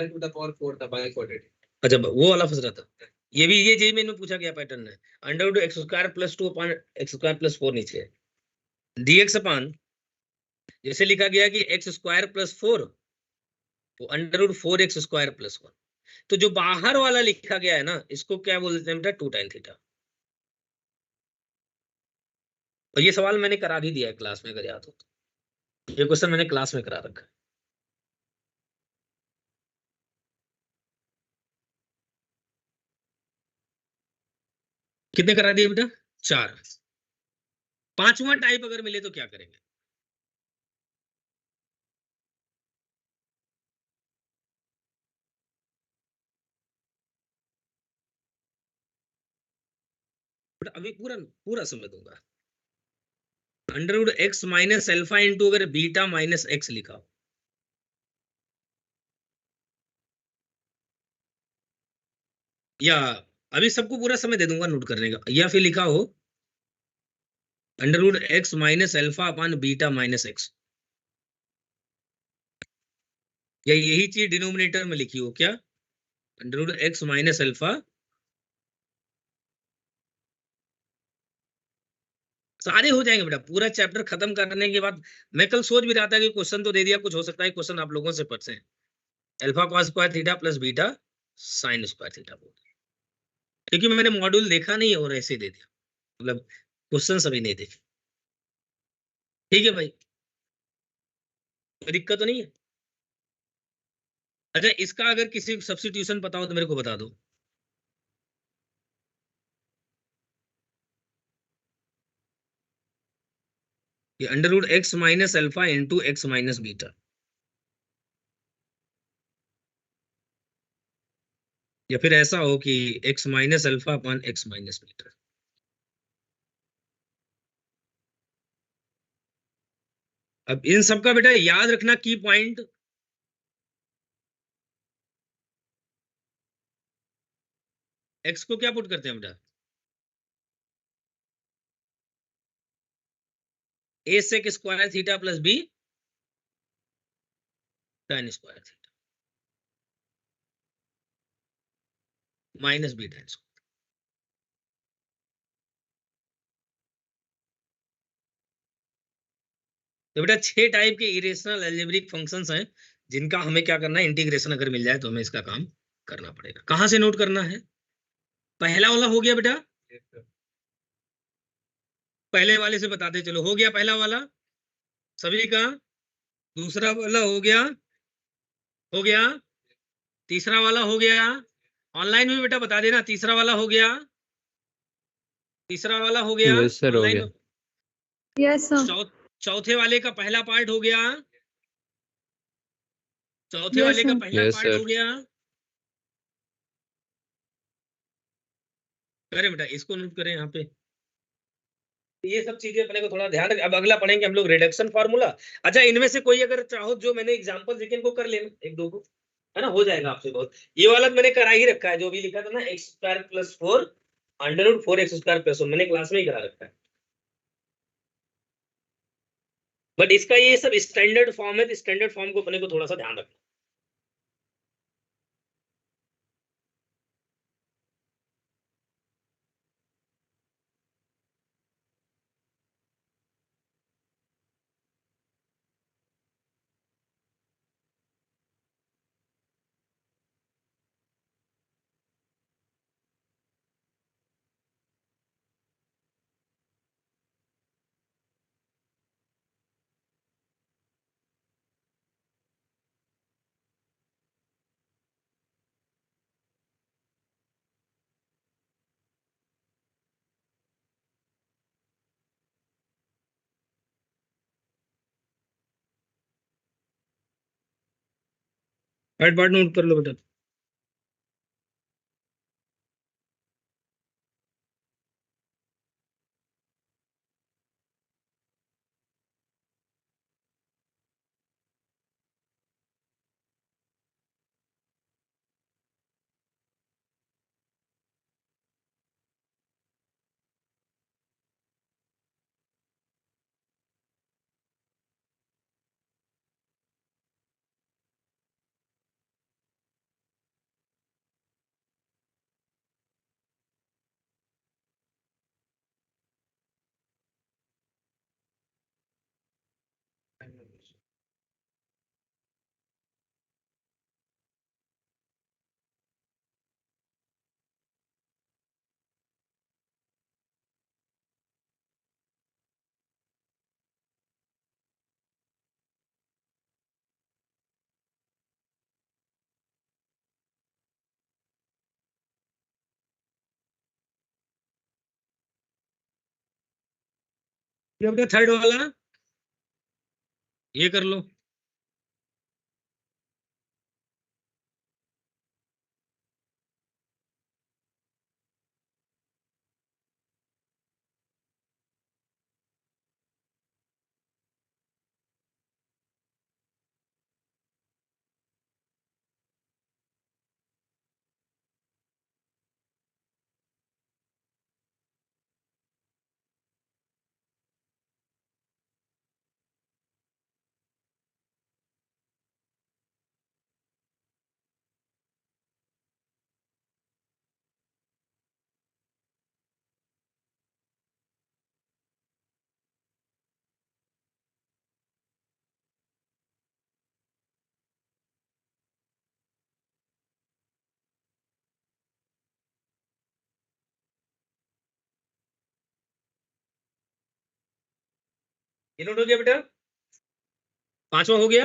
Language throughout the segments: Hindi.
टू द पावर 4 था बाय क्वाड्रेटिक। अच्छा वो वाला फंस रहा था। ये भी ये जेई में पूछा गया पैटर्न है। Under root X square plus 2 upon X square plus 4 नीचे dx अपॉन जैसे लिखा गया कि एक्स स्क्वायर प्लस 4 तो under root 4x square plus 1। तो जो बाहर वाला लिखा गया है ना इसको क्या बोलते हैं बेटा 2 tan थीटा। और ये सवाल मैंने करा भी दिया है क्लास में अगर याद हो तो। ये क्वेश्चन मैंने क्लास में करा रखा है। कितने करा दिए बेटा 4। पांचवा टाइप अगर मिले तो क्या करेंगे। बेटा अभी पूरा पूरा समय दूंगा। Under root X minus alpha into अगर बीटा माइनस एक्स लिखा हो या अभी सबको पूरा समय दे दूंगा नोट करने का या फिर लिखा हो under root X minus alpha upon beta minus X या यही चीज डिनोमिनेटर में लिखी हो क्या under root X minus alpha. सारे हो जाएंगे बेटा पूरा चैप्टर खत्म करने के बाद। मैं कल सोच भी रहा था कि क्वेश्चन तो दे दिया कुछ हो सकता है क्वेश्चन आप लोगों से पूछे alpha cos square theta plus beta sine square theta बोल क्योंकि मैंने मॉड्यूल देखा नहीं और ऐसे दे दिया मतलब क्वेश्चन सभी नहीं देखे। ठीक है भाई कोई दिक्कत तो नहीं है। अच्छा इसका अगर किसी को सब्स्टिट्यूशन पता हो तो मेरे को बता दो। ये under root X minus alpha into X minus beta या फिर ऐसा हो कि X minus alpha upon X minus beta. अब इन सबका बेटा याद रखना की पॉइंट एक्स को क्या पुट करते हैं बेटा A sec square theta plus B tan square theta minus B tan square. तो बेटा 6 टाइप के इरेशनल अलजेब्रिक फंक्शंस हैं जिनका हमें क्या करना है इंटीग्रेशन अगर मिल जाए तो हमें इसका काम करना पड़ेगा। कहां से नोट करना है। पहला वाला हो गया बेटा पहले वाले से बताते चलो हो गया पहला वाला सभी का। दूसरा वाला हो गया तीसरा वाला हो गया। ऑनलाइन में बेटा बता देना तीसरा वाला हो गया तीसरा वाला हो गया यस सर हो ऑनलाइन। गया। Yes sir. चौथे वाले का पहला पार्ट हो गया चौथे Yes, वाले का sir. पहला यस पार्ट हो सर। गया। करें बेटा इसको नोट करें यहाँ पे। ये सब चीजें अपने को थोड़ा ध्यान रख। अब अगला पढ़ेंगे हम लोग रिडक्शन फार्मूला। अच्छा इनमें से कोई अगर चाहो जो मैंने एग्जांपल देखे इनको कर लेना एक दो को है ना हो जाएगा आपसे बहुत। ये वाला मैंने करा ही रखा है जो भी लिखा था ना X square plus 4 under root 4 X square plus 1 मैंने क्लास में ही करा रखा है। बट इसका ये सब स्टैंडर्ड फॉर्म है तो स्टैंडर्ड फॉर्म को अपने को थोड़ा सा ध्यान रखना। पार्ट नोट कर लो बेटा। ये बेटा थर्ड वाला ये कर लो। ये नोट हो गया बेटा, पांचवा हो गया।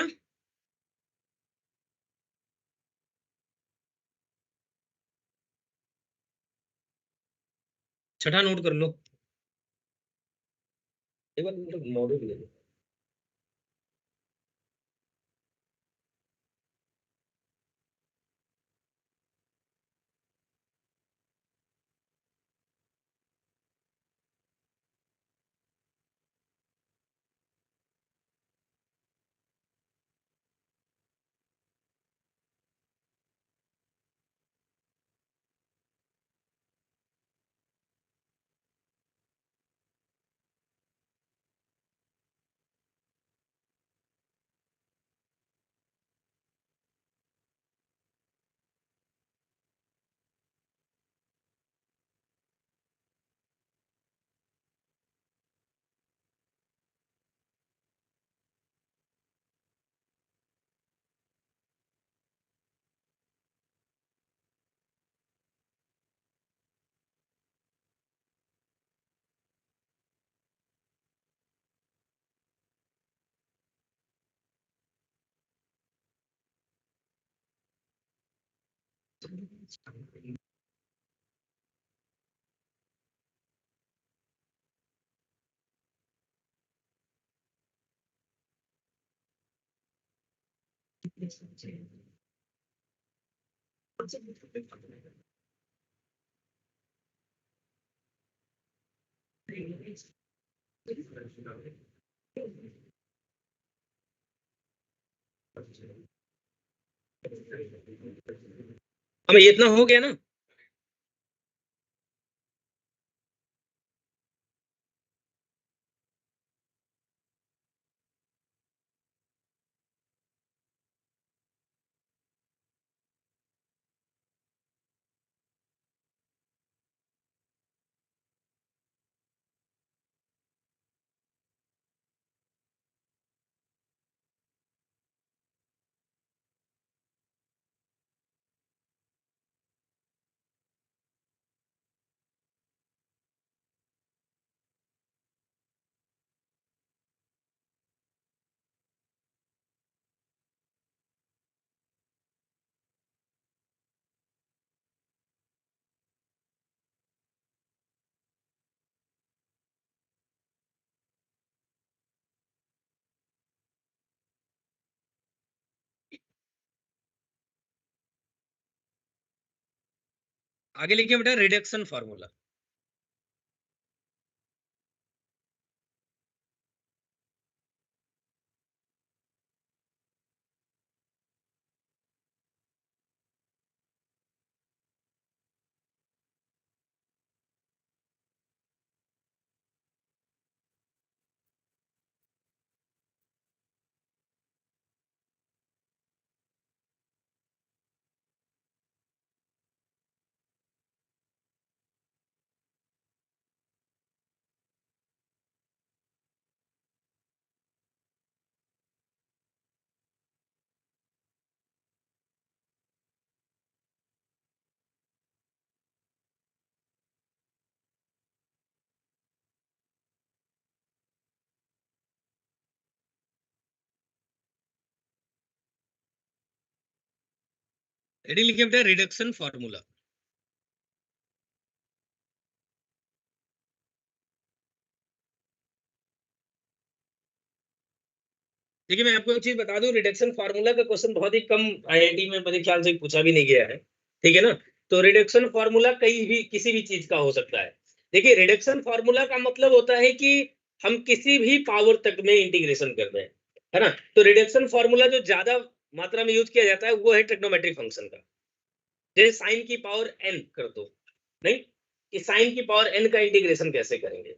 छठा नोट कर लो एक बार, मॉडल भी ले लो। अब ये इतना हो गया ना। आगे लिखिए बेटा रिडक्शन फार्मूला। रेडी लिखिए बेटा रिडक्शन फार्मूला। देखिए मैं आपको एक चीज बता दूं, रिडक्शन फार्मूला का क्वेश्चन बहुत ही कम आईआईटी में मेरे ख्याल से पूछा भी नहीं गया है, ठीक है ना। तो रिडक्शन फार्मूला कहीं भी किसी भी चीज का हो सकता है। देखिए रिडक्शन फार्मूला का मतलब होता है कि हम किसी भी पावर तक में इंटीग्रेशन कर रहे हैं, है ना। तो रिडक्शन फार्मूला जो ज्यादा मात्रा में यूज किया जाता है वो है ट्रिग्नोमेट्रिक फंक्शन का। जैसे साइन की पावर n कर दो, नहीं कि साइन की पावर n का इंटीग्रेशन कैसे करेंगे,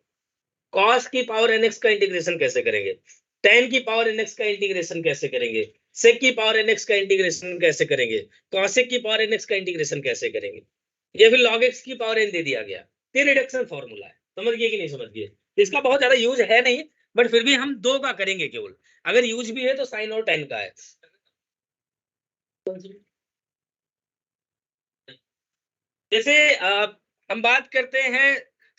कॉस की पावर nx का इंटीग्रेशन कैसे करेंगे, tan की पावर nx का इंटीग्रेशन कैसे करेंगे, sec की पावर nx का इंटीग्रेशन कैसे करेंगे, cosec की पावर nx का इंटीग्रेशन कैसे करेंगे, या फिर log x की पावर n दे दिया गया। ये रिडक्शन फॉर्मूला है, समझ गए कि नहीं समझ गए। इसका बहुत ज्यादा यूज है नहीं, बट फिर भी हम दो का करेंगे केवल, अगर यूज भी है तो साइन और tan का है। जैसे हम बात करते हैं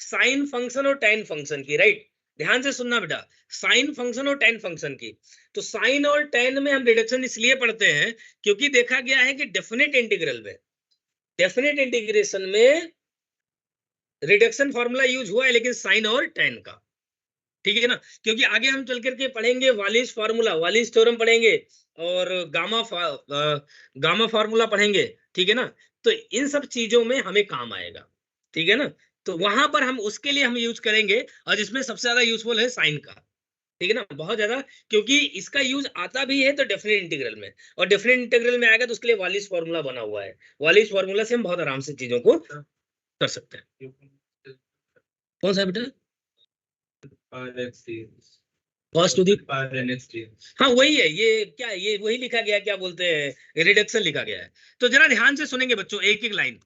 साइन फंक्शन और tan फंक्शन की, राइट। ध्यान से सुनना बेटा, साइन फंक्शन और tan फंक्शन की। तो साइन और tan में हम रिडक्शन इसलिए पढ़ते हैं क्योंकि देखा गया है कि डेफिनेट इंटीग्रल में, डेफिनेट इंटीग्रेशन में रिडक्शन फॉर्मूला यूज हुआ है, लेकिन साइन और tan का, ठीक है ना। क्योंकि आगे हम चल करके पढ़ेंगे वालिस फार्मूला, वालिस थ्योरम पढ़ेंगे, और गामा फार्मूला पढ़ेंगे, ठीक है ना। तो इन सब चीजों में हमें काम आएगा, ठीक है ना। तो वहां पर हम उसके लिए हम यूज करेंगे, और जिसमें सबसे ज्यादा यूजफुल है साइन का, ठीक है ना, बहुत ज्यादा। क्योंकि इसका यूज आता भी है तो डेफिनेट इंटीग्रल में, और डेफिनेट इंटीग्रल में आएगा तो उसके लिए वालिस फार्मूला बना हुआ है। वालिस फार्मूला से हम बहुत आराम से चीजों को कर सकते हैं। कौन सा है बेटा? Cos to the power NXT। हाँ वही है, ये क्या, ये वही लिखा गया, क्या बोलते हैं, रिडक्शन लिखा गया है। तो जरा ध्यान से सुनेंगे बच्चों एक एक लाइन।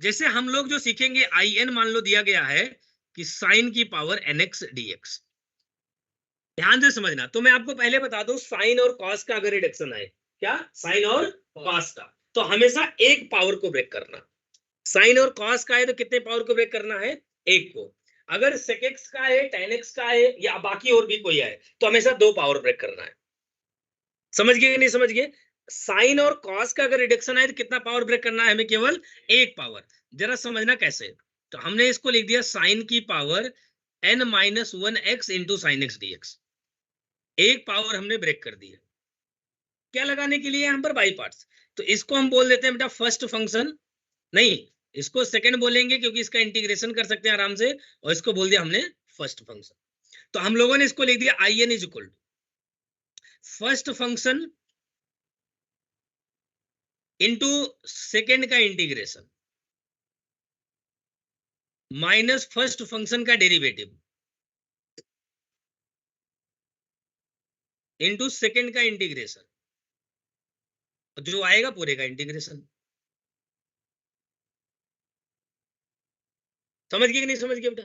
जैसे हम लोग जो सीखेंगे IN मान लो दिया गया है कि साइन की पावर NX dx, ध्यान से समझना। तो मैं आपको पहले बता दूं, साइन और कॉस का अगर रिडक्शन है, क्या साइन और कॉस का, तो हमेशा एक पावर को ब्रेक करना। साइन और कॉस का है तो कितने पावर को ब्रेक करना है, एक को। अगर sec x का है, tan x का है, या बाकी और भी कोई है, तो हमेशा दो पावर ब्रेक करना है। समझ गए नहीं समझ गए। साइन और कॉस का अगर रिडक्शन है तो कितना पावर ब्रेक करना है हमें, केवल एक पावर। जरा समझना कैसे। तो हमने इसको लिख दिया साइन की power n-1x into sine x dx, एक पावर हमने ब्रेक कर दी है। क्या लगाने के लिए यहाँ पर बाई पार्ट्स। तो इसको हम बोल देते हैं बेटा फर्स्ट फंक्शन, नहीं इसको सेकंड बोलेंगे क्योंकि इसका इंटीग्रेशन कर सकते हैं आराम से, और इसको बोल दिया हमने फर्स्ट फंक्शन। तो हम लोगों ने इसको लिख दिया IN is equal to first function into second का इंटीग्रेशन माइनस फर्स्ट फंक्शन का डेरिवेटिव इनटू सेकंड का इंटीग्रेशन, जो आएगा पूरे का इंटीग्रेशन। समझ गए कि नहीं समझ गए बेटा।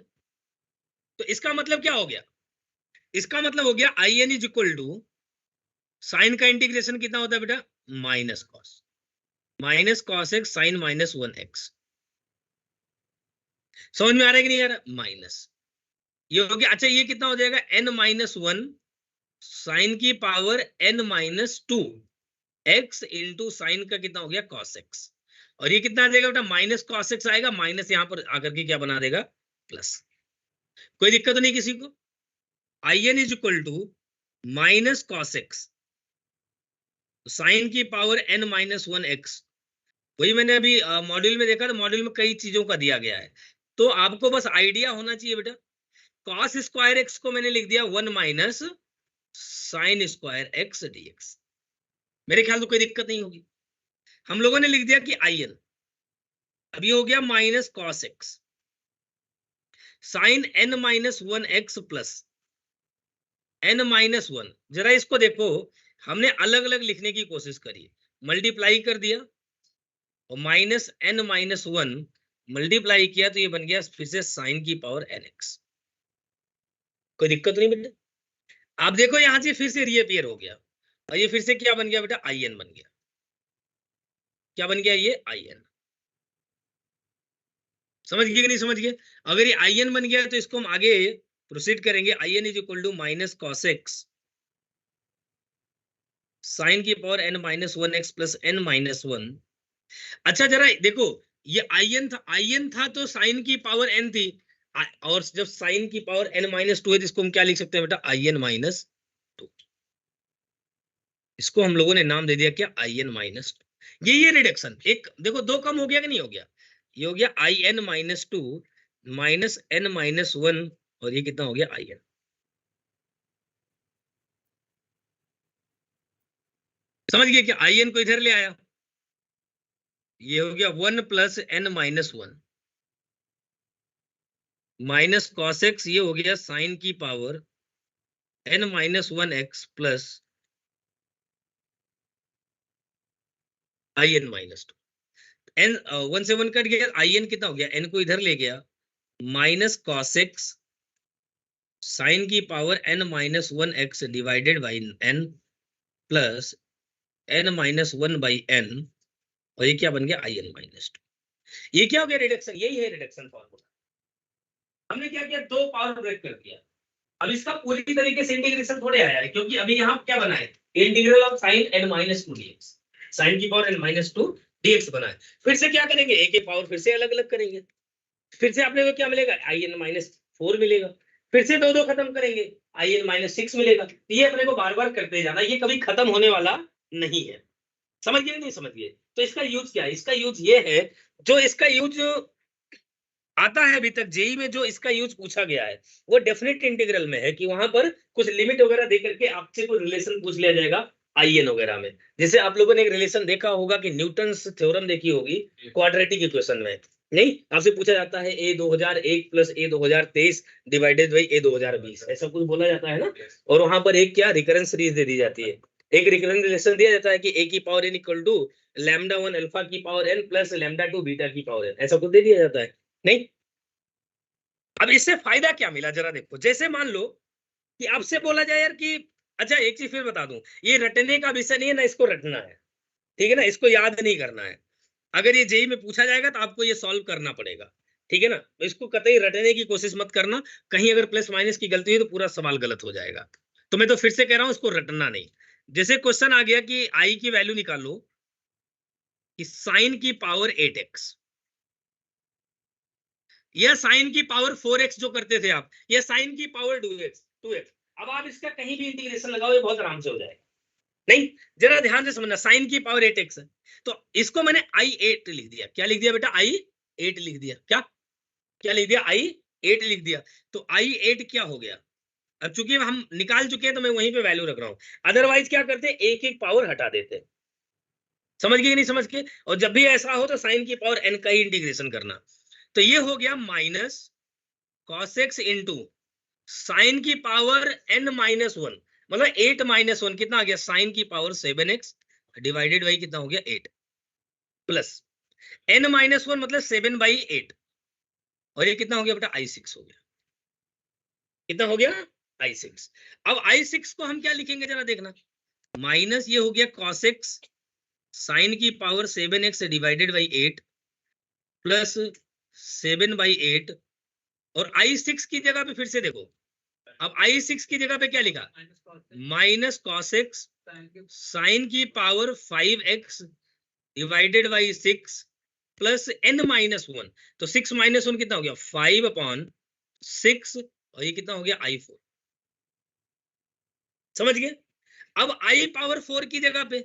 तो इसका मतलब क्या हो गया, इसका मतलब हो गया IN is equal to sine का इंटीग्रेशन कितना होता है बेटा, minus cos X sign -1x। समझ में आ रहा है कि नहीं आ रहा, माइनस ये हो गया। अच्छा ये कितना हो जाएगा, n-1 साइन की power n-2 x into sine का कितना हो गया cos x, और ये कितना आ जाएगा बेटा, माइनस cos x आएगा, माइनस यहां पर आकर के क्या बना देगा, प्लस। कोई दिक्कत तो नहीं किसी को। IN is equal to minus cos X sine की पावर n-1x। वही मैंने अभी मॉड्यूल में देखा, तो मॉड्यूल में कई चीजों का दिया गया है, तो आपको बस आइडिया होना चाहिए बेटा। कॉस स्क्वायर एक्स को मैंने लिख दिया 1 minus sign square x dx, मेरे ख्याल से कोई दिक्कत नहीं होगी। हम लोगों ने लिख दिया कि IN अभी हो गया minus cos X sine n-1x plus n-1। जरा इसको देखो, हमने अलग अलग लिखने की कोशिश करी, मल्टीप्लाई कर दिया और माइनस n-1 मल्टीप्लाई किया तो ये बन गया फिर से साइन की पावर nx। कोई दिक्कत नहीं बेटा। आप देखो यहां से फिर से रीअपीयर हो गया, और ये फिर से क्या बन गया बेटा, IN बन गया। क्या बन गया, ये IN। समझ गए कि नहीं समझ गए। अगर ये IN बन गया तो इसको हम आगे प्रोसीड करेंगे। IN is equal to minus cos X sine की पावर n-1x प्लस n-1। अच्छा जरा देखो, ये IN था तो साइन की पावर n थी, और जब साइन की पावर n-2 है तो इसको हम क्या लिख सकते हैं बेटा, IN-2। इसको हम लोगों ने नाम दे दिया क्या, आई एन माइनस टू। ये रिडक्शन, एक देखो दो कम हो गया कि नहीं हो गया, ये हो गया आई N minus two minus N minus one, और ये कितना हो गया आई एन। समझ गए क्या, आई एन को इधर ले आया, ये हो गया one plus N minus one minus cos X, ये हो गया साइन की power N minus one X plus I N minus two. N one से वन कट गया, आई एन कितना हो गया, एन को इधर ले गया, माइनस कॉस एक्स साइन की power N minus one X divided by N plus N minus one by N, और ये क्या बन गया आई एन माइनस टू। ये क्या हो गया रिडक्शन, यही है रिडक्शन फॉर्मूला। हमने क्या किया, दो पावर ब्रेक कर दिया। अब इसका पूरी तरीके से इंटीग्रेशन थोड़े आया है, क्योंकि अभी यहाँ क्या बना है, integral of sine N minus two D X, sine की power N minus two D X बना है। फिर से क्या करेंगे, एक एक पावर फिर से अलग अलग करेंगे, फिर से अपने को क्या मिलेगा, आई एन माइनस फोर मिलेगा, फिर से दो दो खत्म करेंगे, आई एन माइनस सिक्स मिलेगा। ये अपने को बार बार करते जाना, ये कभी खत्म होने वाला नहीं है। समझ गए नहीं समझ गए, तो इसका यूज क्या है, इसका यूज ये है, जो इसका यूज आता है अभी तक जेई में, जो इसका यूज पूछा गया है वो डेफिनेट इंटीग्रल में है, कि वहां पर कुछ लिमिट वगैरह दे करके आपसे कोई रिलेशन पूछ लिया जाएगा आईएन वगैरह में। जैसे आप लोगों ने एक रिलेशन देखा होगा कि न्यूटन्स थ्योरम देखी होगी क्वाड्रेटिक इक्वेशन में, नहीं आपसे पूछा जाता है ए 2001 प्लस ए 2023 डिवाइडेड बाई ए 2020, ऐसा कुछ बोला जाता है ना, और वहां पर एक क्या रिकरेंस सीरीज दे दी जाती है, एक रिकरेंस रिलेशन दिया जाता है कि ए की power N equal to lambda one alpha की power N plus lambda two beta की पावर एन, ऐसा कुछ दे दिया जाता है, नहीं। अब इससे फायदा क्या मिला जरा देखो, जैसे मान लो कि आपसे बोला जाए यार कि अच्छा एक चीज फिर बता दूं, ये रटने का विषय नहीं है ना, इसको रटना है, ठीक है ना, इसको याद नहीं करना है। अगर ये जेई में पूछा जाएगा तो आपको ये सॉल्व करना पड़ेगा, ठीक है ना, इसको कतई रटने की कोशिश मत करना, कहीं अगर प्लस माइनस की गलती हुई तो पूरा सवाल गलत हो जाएगा। तो मैं तो फिर से कह रहा हूं, इसको रटना नहीं। जैसे क्वेश्चन आ गया कि आई की वैल्यू निकालो कि साइन की पावर 8x, या साइन की पावर 4x जो करते थे आप, या साइन की पावर 2x। अब आप इसका कहीं भी इंटीग्रेशन लगाओ, ये बहुत आराम से हो जाएगा, नहीं। जरा ध्यान से समझना, साइन की पावर 8x है, तो इसको मैंने i8 लिख दिया, क्या लिख दिया बेटा, i8 लिख दिया, क्या क्या लिख दिया, i8 लिख दिया। तो i8 क्या हो गया, अब चूंकि हम निकाल चुके हैं तो मैं वहीं पे वैल्यू रख रहा हूं, अदरवाइज क्या करते, एक एक पावर हटा देते। समझ गए नहीं समझ के, और जब भी ऐसा हो तो साइन की पावर n का ही इंटीग्रेशन करना। तो ये हो गया minus cos x into sine की पावर n माइनस वन, मतलब 8 माइनस वन कितना आ गया, साइन की पावर 7x डिवाइडेड बाई कितना हो गया 8 प्लस n माइनस वन मतलब 7/8, और ये कितना हो गया बेटा i6 हो गया, कितना हो गया i6। अब i6 को हम क्या लिखेंगे जरा देखना, माइनस ये हो गया cos x साइन की power 7x divided by 8 plus 7/8, और i6 की जगह पे फिर से देखो, अब i6 की जगह पे क्या लिखा, माइनस कॉस एक्स साइन की power 5x divided by 6 plus n minus one, तो 6 माइनस वन कितना हो गया 5/6, और ये कितना हो गया i4। समझ गए, अब i पावर 4 की जगह पे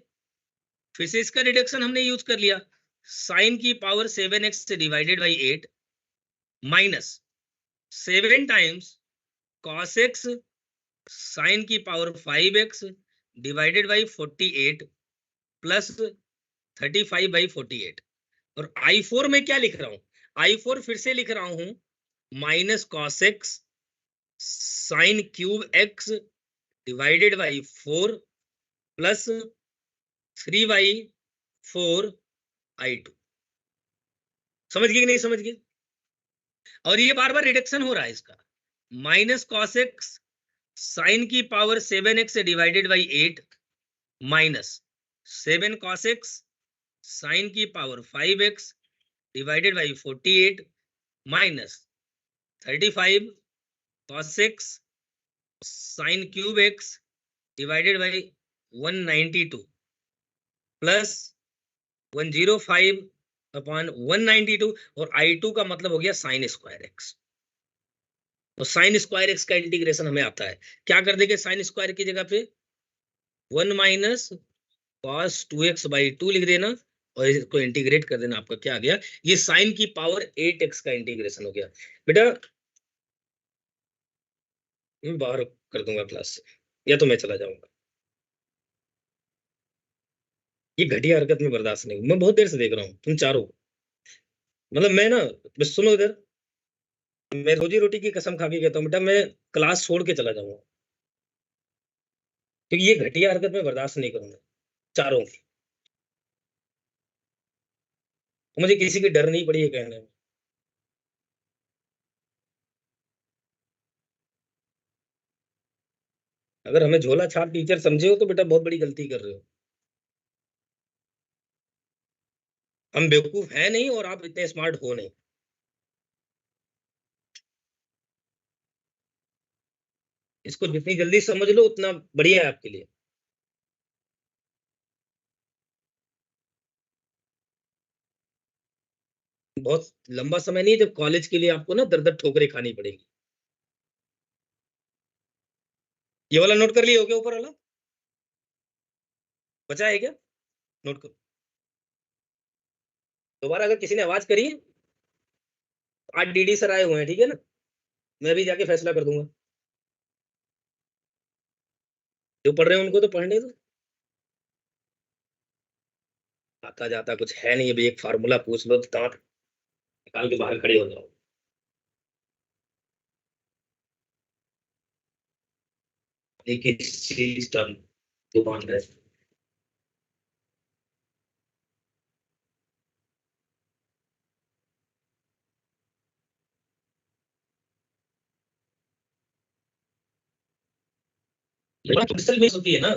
फिर से इसका रिडक्शन हमने यूज कर लिया, साइन की power 7x divided by 8 minus 7 times cos X sine की power 5x divided by 48 plus 35/48, और i4 में क्या लिख रहा हूं, i4 फिर से लिख रहा हूं minus cos X sine cube x divided by 4 plus 3/4 i2। समझ गए कि नहीं समझ गए, और ये बार बार रिडक्शन हो रहा है इसका, माइनस कॉस एक्स साइन की power 7x divided by 8 minus 7 cos X sine की power 5x divided by 48 minus 35 cos X sine cube x divided by 192 plus 105/192, और i2 का मतलब हो गया साइन स्क्वायर एक्स। तो साइन स्क्वायर एक्स का इंटीग्रेशन हमें आता है, क्या कर देंगे साइन स्क्वायर की जगह पे 1 माइनस cos 2x/2 लिख देना और इसको इंटीग्रेट कर देना। आपका क्या आ गया, ये साइन की पावर 8x का इंटीग्रेशन हो गया। बेटा मैं बाहर कर दूंगा क्लास से, या तो मैं चला जाऊंगा। ये घटिया हरकत में बर्दाश्त नहीं, मैं बहुत देर से देख रहा हूँ तुम चारों, मतलब मैं ना, बस सुनो इधर, मैं रोजी रोटी की कसम खा के कहता हूँ बेटा, मैं क्लास छोड़ के चला जाऊंगा, क्योंकि ये घटिया हरकत में बर्दाश्त नहीं करूंगा चारों की। तो मुझे किसी की डर नहीं पड़ी है कहने में। अगर हमें झोला छाप टीचर समझे हो तो बेटा बहुत बड़ी गलती कर रहे हो। हम बेवकूफ है नहीं और आप इतने स्मार्ट हो नहीं। इसको जितनी जल्दी समझ लो उतना बढ़िया है आपके लिए। बहुत लंबा समय नहीं है जब कॉलेज के लिए आपको ना दर दर ठोकरें खानी पड़ेगी। ये वाला नोट कर लिया हो क्या, ऊपर वाला बचा है क्या, नोट करो। दोबारा अगर किसी ने आवाज करी है, आज डीडी सर आए हुए हैं, ठीक है ना, मैं भी जाके फैसला कर दूंगा। जो पढ़ रहे हैं उनको तो पढ़ने दो, आता जाता कुछ है नहीं। अभी एक फार्मूला पूछ लो तो दांत निकाल के बाहर खड़े हो जाओ। एक ही चीज टर्म दुकान है। क्रिस्टल मिस होती है ना,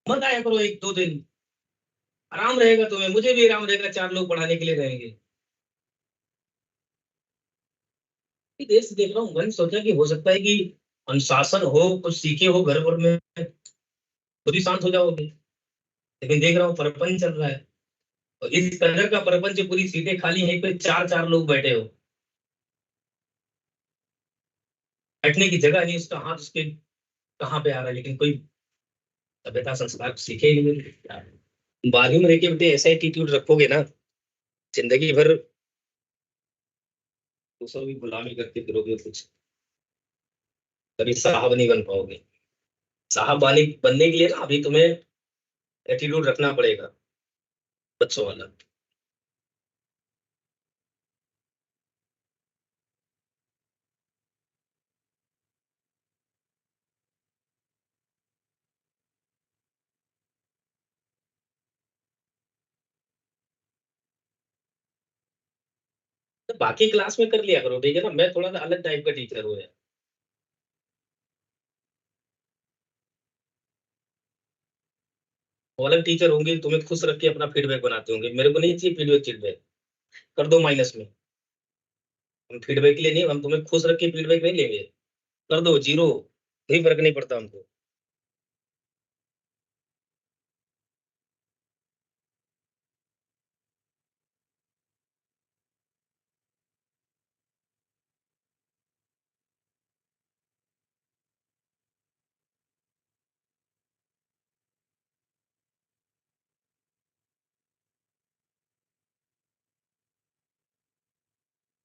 मत आया करो 1-2 दिन, आराम रहेगा तुम्हें, मुझे भी आराम रहेगा, 4 लोग पढ़ाने के लिए रहेंगे। देर से देख रहा हूँ, मैंने सोचा कि हो सकता है कि अनुशासन हो, कुछ सीखे हो घर भर में, खुद ही शांत हो जाओगे। लेकिन देख रहा हूँ प्रपंच चल रहा है, और इस तरह का प्रपंच, पूरी सीटें खाली हैं, पे 4-4 लोग बैठे हो, बैठने की जगह नहीं, उसका हाथ उसके कहाँ पे आ रहा है, लेकिन कोई सभ्यता संस्कार सीखे ही नहीं। बाद में रह के बेटे ऐसा एटीट्यूड रखोगे ना, जिंदगी भर दूसरों की गुलामी करके फिरोगे, कुछ कभी साहब नहीं बन पाओगे। साहब बनने के लिए ना अभी तुम्हें एटीट्यूड रखना पड़ेगा, बच्चों वाला। तो बाकी क्लास में कर लिया करो, ठीक है ना, मैं थोड़ा सा अलग टाइप का टीचर हूँ यार। वो अलग टीचर होंगे, तुम्हें खुश रख के अपना फीडबैक बनाते होंगे, मेरे को नहीं चाहिए फीडबैक। फीडबैक कर दो माइनस में, हम फीडबैक के लिए नहीं, हम तुम्हें खुश रख के फीडबैक नहीं लेंगे। कर दो 0, कोई फर्क नहीं पड़ता हमको।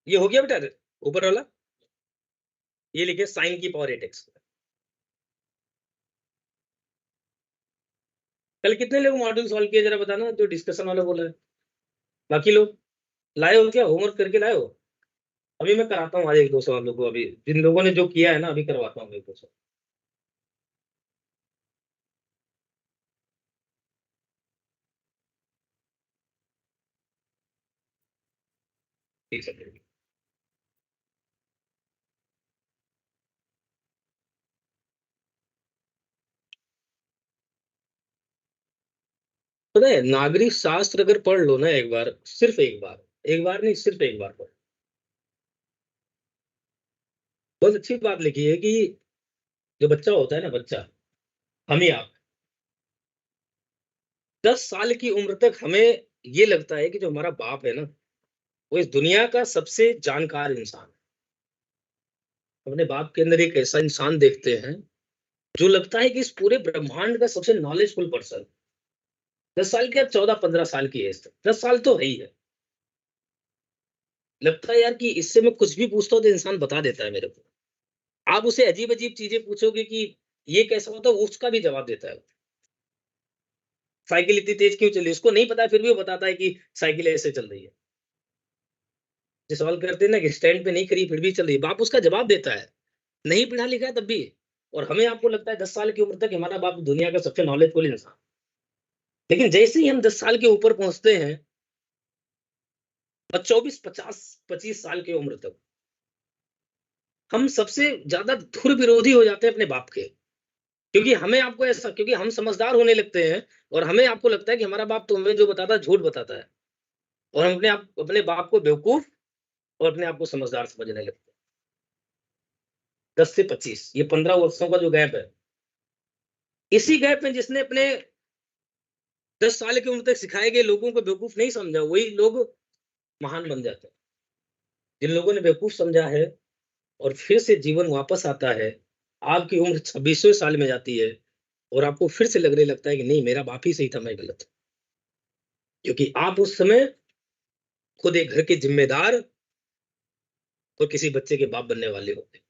ये हो गया बेटा, ऊपर वाला ये लिखे साइन की पावर 8x। कल कितने लोग मॉड्यूल सॉल्व किए जरा बताना, जो डिस्कशन वाला बोला है। बाकी लोग लाए हो क्या, होमवर्क करके लाए हो? अभी मैं कराता हूँ आज 1-2 सवालों लोगों को, अभी जिन लोगों ने जो किया है ना, अभी करवाता हूँ 1-2 सवाल। ठीक है। पता है, नागरिक शास्त्र अगर पढ़ लो ना एक बार, सिर्फ एक बार, एक बार नहीं, सिर्फ एक बार पढ़, बहुत अच्छी बात लिखी है कि जो बच्चा होता है ना, बच्चा, हम ही आप, 10 साल की उम्र तक हमें ये लगता है कि जो हमारा बाप है ना, वो इस दुनिया का सबसे जानकार इंसान है। अपने बाप के अंदर एक ऐसा इंसान देखते हैं जो लगता है कि इस पूरे ब्रह्मांड का सबसे नॉलेजफुल पर्सन, 10 साल के 14-15 साल की एज तक, 10 साल तो है ही है। लगता है यार कि इससे मैं कुछ भी पूछता हूँ तो इंसान बता देता है मेरे को। आप उसे अजीब अजीब चीजें पूछोगे कि ये कैसा होता है, उसका भी जवाब देता है। साइकिल इतनी तेज क्यों चल रही है, उसको नहीं पता है, फिर भी वो बताता है कि साइकिल ऐसे चल रही है। जो सवाल करते हैं ना कि स्टैंड पे नहीं खड़ी फिर भी चल रही है, बाप उसका जवाब देता है। नहीं पढ़ा लिखा है तब भी। और हमें आपको लगता है 10 साल की उम्र तक हमारा बाप दुनिया का सबसे नॉलेजफुल इंसान, लेकिन जैसे ही हम 10 साल के ऊपर पहुंचते हैं और 24-50-25 साल की उम्र तक हम सबसे ज्यादा धुर विरोधी हो जाते हैं अपने बाप के। क्योंकि हमें आपको ऐसा, क्योंकि हम समझदार होने लगते हैं और हमें आपको लगता है कि हमारा बाप तो हमें जो बताता है झूठ बताता है, और हम अपने बाप को बेवकूफ और अपने आप को समझदार समझने लगते हैं। 10 से 25 ये 15 वर्षों का जो गैप है, इसी गैप में जिसने अपने 10 साल की उम्र तक सिखाए गए लोगों को बेवकूफ नहीं समझा, वही लोग महान बन जाते हैं। जिन लोगों ने बेवकूफ समझा है और फिर से जीवन वापस आता है, आपकी उम्र 26वें साल में जाती है और आपको फिर से लगने लगता है कि नहीं मेरा बाप ही सही था, मैं गलत हूं। क्योंकि आप उस समय खुद एक घर के जिम्मेदार और किसी बच्चे के बाप बनने वाले होते हैं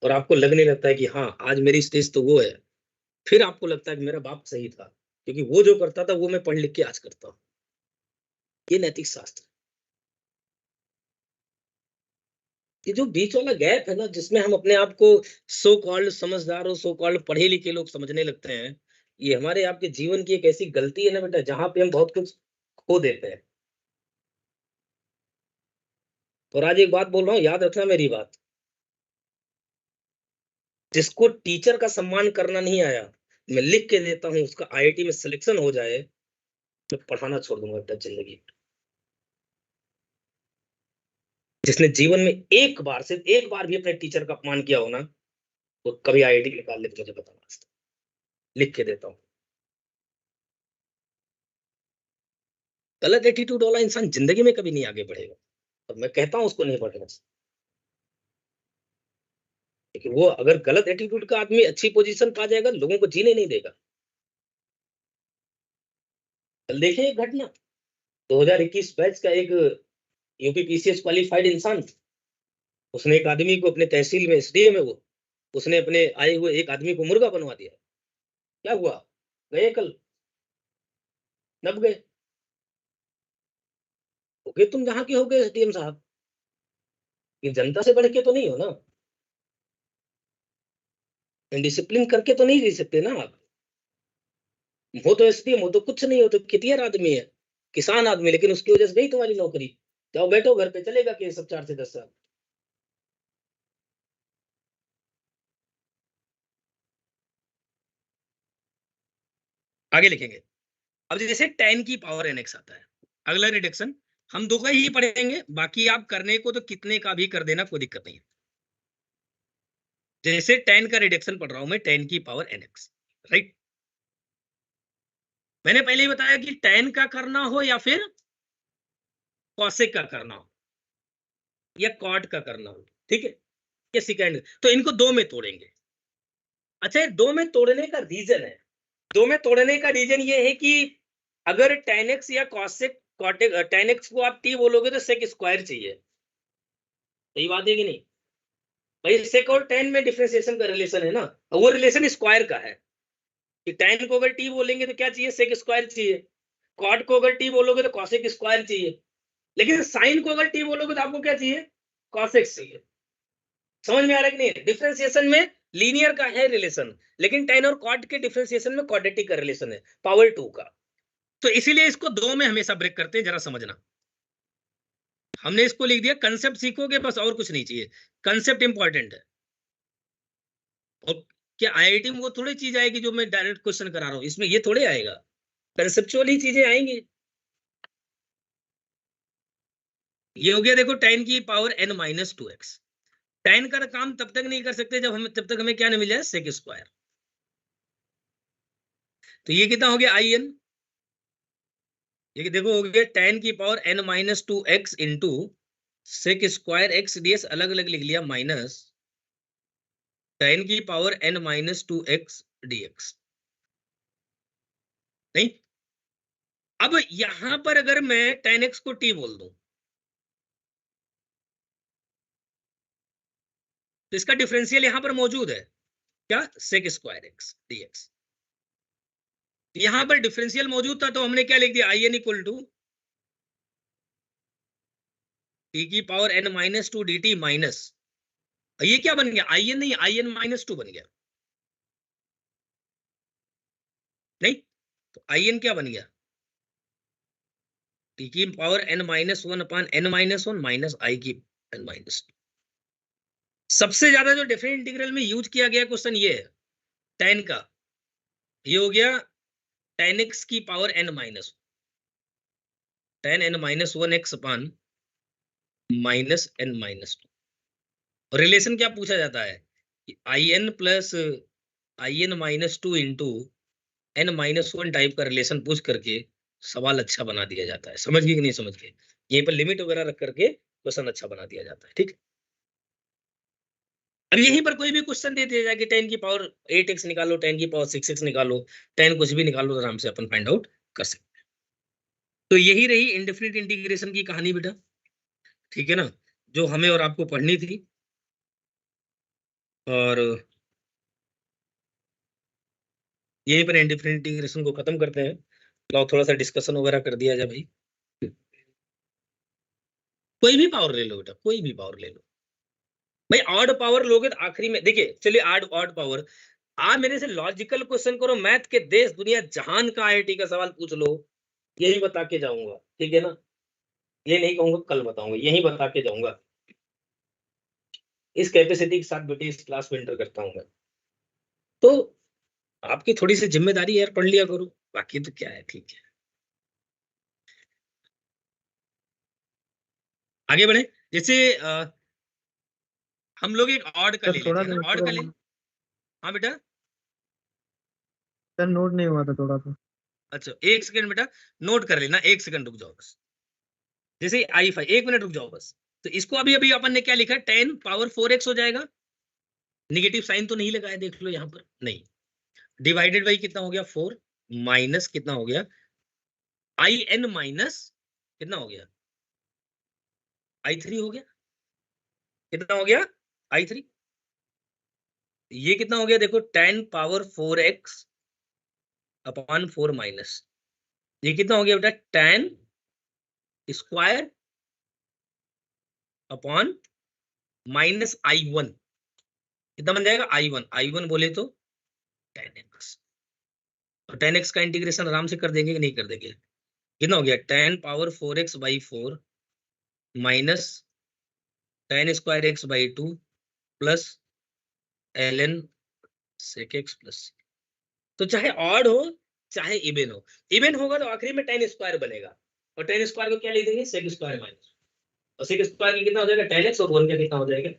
और आपको लगने लगता है कि हाँ आज मेरी स्टेज तो वो है। फिर आपको लगता है कि मेरा बाप सही था, क्योंकि वो जो करता था वो मैं पढ़ लिख के आज करता हूँ। ये नैतिक शास्त्र। ये जो बीच वाला गैप है ना, जिसमें हम अपने आप को सो कॉल्ड समझदार और सो कॉल्ड पढ़े लिखे लोग समझने लगते हैं, ये हमारे आपके जीवन की एक ऐसी गलती है ना बेटा, जहां पे हम बहुत कुछ खो देते हैं। और आज एक बात बोल रहा हूँ, याद रखना मेरी बात। जिसको टीचर का सम्मान करना नहीं आया, मैं लिख के देता हूँ, उसका आईआईटी में सिलेक्शन हो जाए, मैं पढ़ाना छोड़ दूंगा बेटा जिंदगी। जिसने जीवन में एक बार, सिर्फ एक बार भी अपने टीचर का अपमान किया हो ना, वो कभी आईआईटी निकाल ले तो मुझे बताना। लिख के देता हूँ। गलत एटीट्यूड वाला इंसान जिंदगी में कभी नहीं आगे बढ़ेगा, और मैं कहता हूँ उसको नहीं बढ़ना। लेकिन वो अगर गलत एटीट्यूड का आदमी अच्छी पोजीशन पा जाएगा, लोगों को जीने नहीं देगा। कल देखे एक घटना, 2021 बैच का एक यूपी पीसीएस क्वालिफाइड इंसान, उसने एक आदमी को अपने तहसील में एसडीएम है वो, उसने अपने आए हुए एक आदमी को मुर्गा बनवा दिया। क्या हुआ? गए कल, नब गए। ओके तुम जहां के हो गए एसडीएम साहब, ये जनता से बढ़ के तो नहीं हो ना, डिसिप्लिन करके तो नहीं जी सकते ना आप। वो तो एसडीएम, वो तो कुछ नहीं, हो तो कितियर आदमी है, किसान आदमी, लेकिन उसकी वजह से गई तुम्हारी नौकरी। जाओ बैठो घर पे, चलेगा केस सब 4 से 10 साल। आगे लिखेंगे। अब जैसे 10 की पावर nx आता है, अगला रिडक्शन हम दो का ही पढ़ेंगे, बाकी आप करने को तो कितने का भी कर देना, कोई दिक्कत नहीं है। जैसे 10 का रिडक्शन पढ़ रहा हूं मैं, 10 की पावर nx, राइट। मैंने पहले ही बताया कि 10 का करना हो या फिर कॉसेक का करना हो या कॉट का करना हो, ठीक है, ये सेकंड, तो इनको दो में तोड़ेंगे। अच्छा, ये दो में तोड़ने का रीजन है, दो में तोड़ने का रीजन ये है कि अगर tan x या cosec कॉटेक tan x को आप t बोलोगे तो sec स्क्वायर चाहिए। सही बात है कि नहीं भाई? sec और tan में डिफरेंशिएशन का रिलेशन है ना, वो रिलेशन स्क्वायर का है कि tan को अगर t बोलेंगे तो क्या चाहिए? sec स्क्वायर चाहिए। cot को अगर t बोलोगे तो cosec स्क्वायर चाहिए। लेकिन sin को अगर t बोलोगे तो आपको क्या चाहिए? cosec चाहिए। समझ में आ रहा है कि नहीं? डिफरेंशिएशन में लीनियर का है रिलेशन, लेकिन tan और cot के डिफरेंशिएशन में क्वाड्रेटिक का रिलेशन है, पावर 2 का। तो इसीलिए इसको दो में हमेशा ब्रेक करते हैं, जरा समझना। हमने इसको लिख दिया, कंसेप्ट सीखोगे बस, और कुछ नहीं चाहिए, कंसेप्ट इंपॉर्टेंट है। और क्या आईआईटी में वो थोड़ी चीज आएगी जो मैं डायरेक्ट क्वेश्चन करा रहा हूं, इसमें ये थोड़े आएगा, कंसेप्चुअल ही चीजें आएंगी। ये हो गया देखो, tan की पावर n-2x। tan का काम तब तक नहीं कर सकते जब तक हमें क्या नहीं मिल जाए? Sec square. तो ये कितना हो गया? in, ये देखो हो गया tan की power n-2x into sec square x ds, अलग अलग लिख लिया, माइनस tan की पावर n-2x dx। नहीं, अब यहां पर अगर मैं tan x को t बोल दूं तो इसका डिफरेंशियल यहां पर मौजूद है क्या, sec स्क्वायर x dx। यहां पर डिफरेंशियल मौजूद था तो हमने क्या लिख दिया, I N equal to T की power n minus two D T minus, ये क्या बन गया, आई एन नहीं, आई एन माइनस टू बन गया। नहीं, तो आई एन क्या बन गया, टी की power n minus one upon n minus one minus I की n माइनस टू। सबसे ज्यादा जो डिफरेंट इंटीग्रल में यूज किया गया क्वेश्चन ये है tan का, ये हो गया tan x की power n minus tan n minus one X upon minus n minus two. Relation क्या पूछा जाता है, I N plus I N minus two into N minus one type का रिलेशन पूछ करके सवाल अच्छा बना दिया जाता है। समझ गए कि नहीं समझ गए, यहीं पर लिमिट वगैरह रख करके क्वेश्चन अच्छा बना दिया जाता है। ठीक, अब यहीं पर कोई भी क्वेश्चन दे दिया जाए कि 10 की पावर 8x निकालो, 10 की पावर 6x निकालो, 10 कुछ भी निकालो, तो आराम से अपन फाइंड आउट कर सकते हैं। तो यही रही इंडेफिनिट इंटीग्रेशन की कहानी बेटा, ठीक है ना, जो हमें और आपको पढ़नी थी। और यहीं पर इंडेफिनिट इंटीग्रेशन को खत्म करते हैं। तो थोड़ा सा डिस्कशन वगैरह कर दिया जाए भाई, कोई भी पावर ले लो बेटा, कोई भी पावर ले लो भाई। ऑड पावर लोगे तो आखिरी में देखिए, चलिए ऑड ऑड पावर, आप मेरे से लॉजिकल क्वेश्चन करो, मैथ के देश दुनिया जहान का आईआईटी का सवाल पूछ लो, यही बता के जाऊंगा, ठीक है ना, ये नहीं कहूंगा कल बताऊंगा, यही बता के जाऊंगा। इस कैपेसिटी के साथ बेटे इस क्लास में एंटर करता हूँ मैं। तो आपकी थोड़ी सी जिम्मेदारी यार, पढ़ लिया करो, बाकी तो क्या है, ठीक है। आगे बढ़े, जैसे हम लोग एक ऑड का ले लेते हैं ना, ऑड का ले। हाँ बेटा, सर नोट नहीं हुआ था थोड़ा सा। अच्छा एक सेकंड बेटा, नोट कर लेना, एक सेकंड रुक जाओ बस। जैसे आई फाइव, एक मिनट रुक जाओ बस। तो इसको अभी अभी अपन ने क्या लिखा, 10 पावर 4x हो जाएगा, निगेटिव साइन तो नहीं लगाया, देख लो यहाँ पर, नहीं, डिवाइडेड बाई कितना हो गया 4, माइनस कितना हो गया आई एन माइनस कितना हो गया आई थ्री हो गया, कितना हो गया आई थ्री। ये कितना हो गया देखो, 10 पावर 4x अपॉन 4 माइनस, ये कितना हो गया बेटा 10 स्क्वायर अपॉन माइनस i1, कितना बन जाएगा i1 बोले तो 10x। और 10x का इंटीग्रेशन आराम से कर देंगे कि नहीं कर देंगे, कितना हो गया 10 power 4x by 4 minus 10 square x by 2 plus ln sec x plus. तो चाहे ऑड हो चाहे इवन हो, इवन होगा तो आखिरी में 10 स्क्वायर बनेगा, और 10 स्क्वायर को क्या लिख देंगे sec स्क्वायर माइनस, और sec स्क्वायर की कितना हो जाएगा 10x, और 1 का कितना हो जाएगा।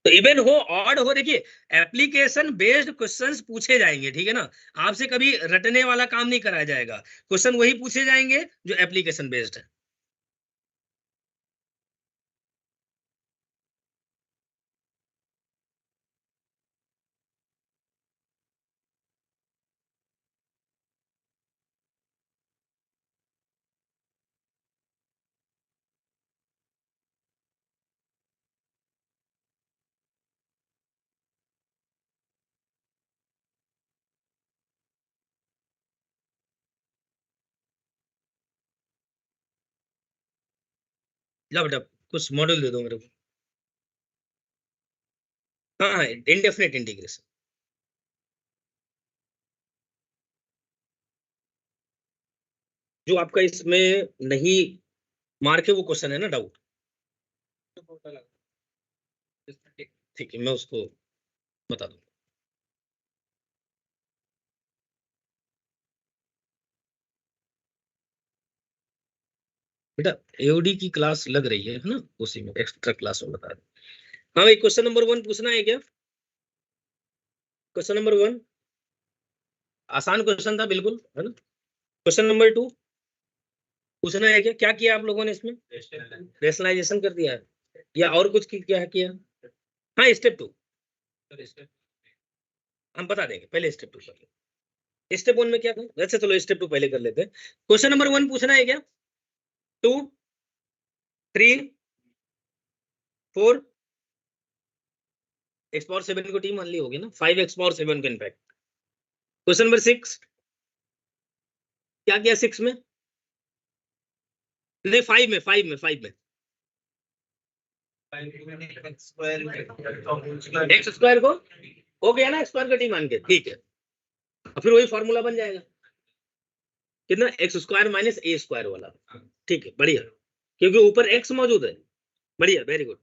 तो इवन हो ऑड हो, देखिए एप्लीकेशन बेस्ड क्वेश्चंस पूछे जाएंगे, ठीक है ना, आपसे कभी रटने वाला काम नहीं कराया जाएगा, क्वेश्चन वही पूछे जाएंगे जो एप्लीकेशन बेस्ड है। ला बेटा कुछ मॉडल दे दो मेरे को। हाँ, इनडेफिनेट इंटीग्रेशन, जो आपका इसमें नहीं मार्क है वो क्वेश्चन है ना, डाउट, ठीक है मैं उसको बता दूं। बेटा एओडी की क्लास लग रही है ना, उसी में एक्स्ट्रा क्लास में बता दूं। हाँ भाई, क्वेश्चन नंबर 1 पूछना है क्या, क्वेश्चन नंबर 1 आसान क्वेश्चन था बिल्कुल, है ना। क्वेश्चन नंबर 2 पूछना है क्या, क्या किया आप लोगों ने इसमें, रेशनलाइजेशन कर दिया है या और कुछ क्या किया। हाँ स्टेप 2, हम बता देंगे, पहले स्टेप 2 कर लेते। स्टेप 1 में क्या था, वैसे चलो स्टेप 2 पहले कर लेते हैं। क्वेश्चन नंबर 1 पूछना है क्या? 2 3 4 x पावर 7 को टी मान ली होगी ना, 5 x पावर 7 का इनफैक्ट। क्वेश्चन नंबर 6 क्या किया 6 में, नहीं 5 में एक्स स्क्वायर को हो गया ना स्क्वायर का टी मान के, ठीक है। और फिर वही फॉर्मूला बन जाएगा कितना, एक्स स्क्वायर माइनस ए स्क्वायर वाला, ठीक है बढ़िया, क्योंकि ऊपर एक्स मौजूद है, बढ़िया वेरी गुड।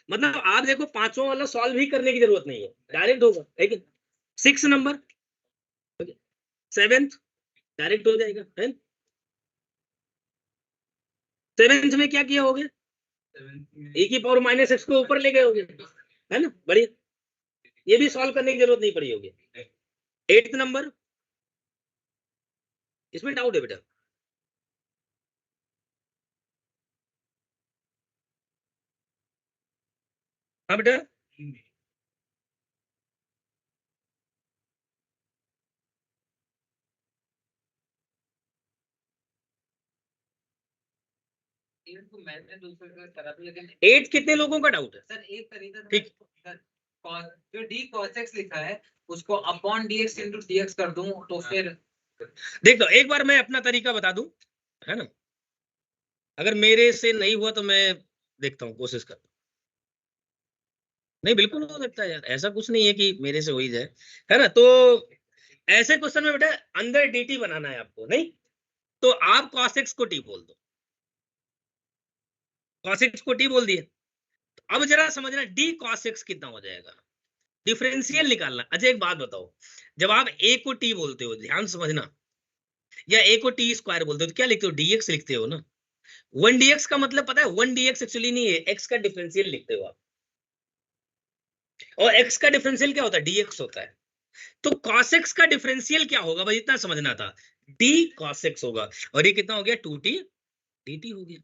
मतलब आप देखो पांचों वाला सॉल्व ही करने की जरूरत नहीं है, डायरेक्ट होगा, ठीक है। 6 नंबर 7th डायरेक्ट हो जाएगा है। 7th में क्या किया होगे, ए की पावर माइनस एक्स को ऊपर ले गए होगे, है ना, बढ़िया, ये भी सॉल्व करने की जरूरत नहीं पड़ी होगी। 8th नंबर, इसमें डाउट है बेटा, हाँ बेटा, मैंने दूसरे का करा था, लेकिन 8 कितने लोगों का डाउट है? सर एक तरीका था, ठीक। जो d cos x लिखा है उसको अपॉन dx into dx कर दूं तो फिर देख लो एक बार मैं अपना तरीका बता दूं, है ना, अगर मेरे से नहीं हुआ तो मैं देखता हूँ, कोशिश करता हूँ। नहीं बिल्कुल हो सकता है यार, ऐसा कुछ नहीं है कि मेरे से हो ही जाए, है ना। तो ऐसे क्वेश्चन में बेटा अंदर dt बनाना है आपको, नहीं तो आप cos x को t बोल दो, cos x को t बोल दिए। अब जरा समझना d cos x कितना हो जाएगा, डिफरेंशियल निकालना। अच्छा एक बात बताओ, जब आप a को t बोलते हो, ध्यान समझना, या a को t स्क्वायर बोलते हो तो क्या लिखते हो, dx लिखते हो ना। 1 dx का मतलब पता है, 1 dx एक्चुअली नहीं है, x का डिफरेंशियल लिखते हो आप, और x का डिफरेंशियल क्या होता है, dx होता है। तो cos x का डिफरेंशियल क्या होगा भाई, इतना समझना था, d cos x होगा, और ये कितना हो गया 2t dt हो गया।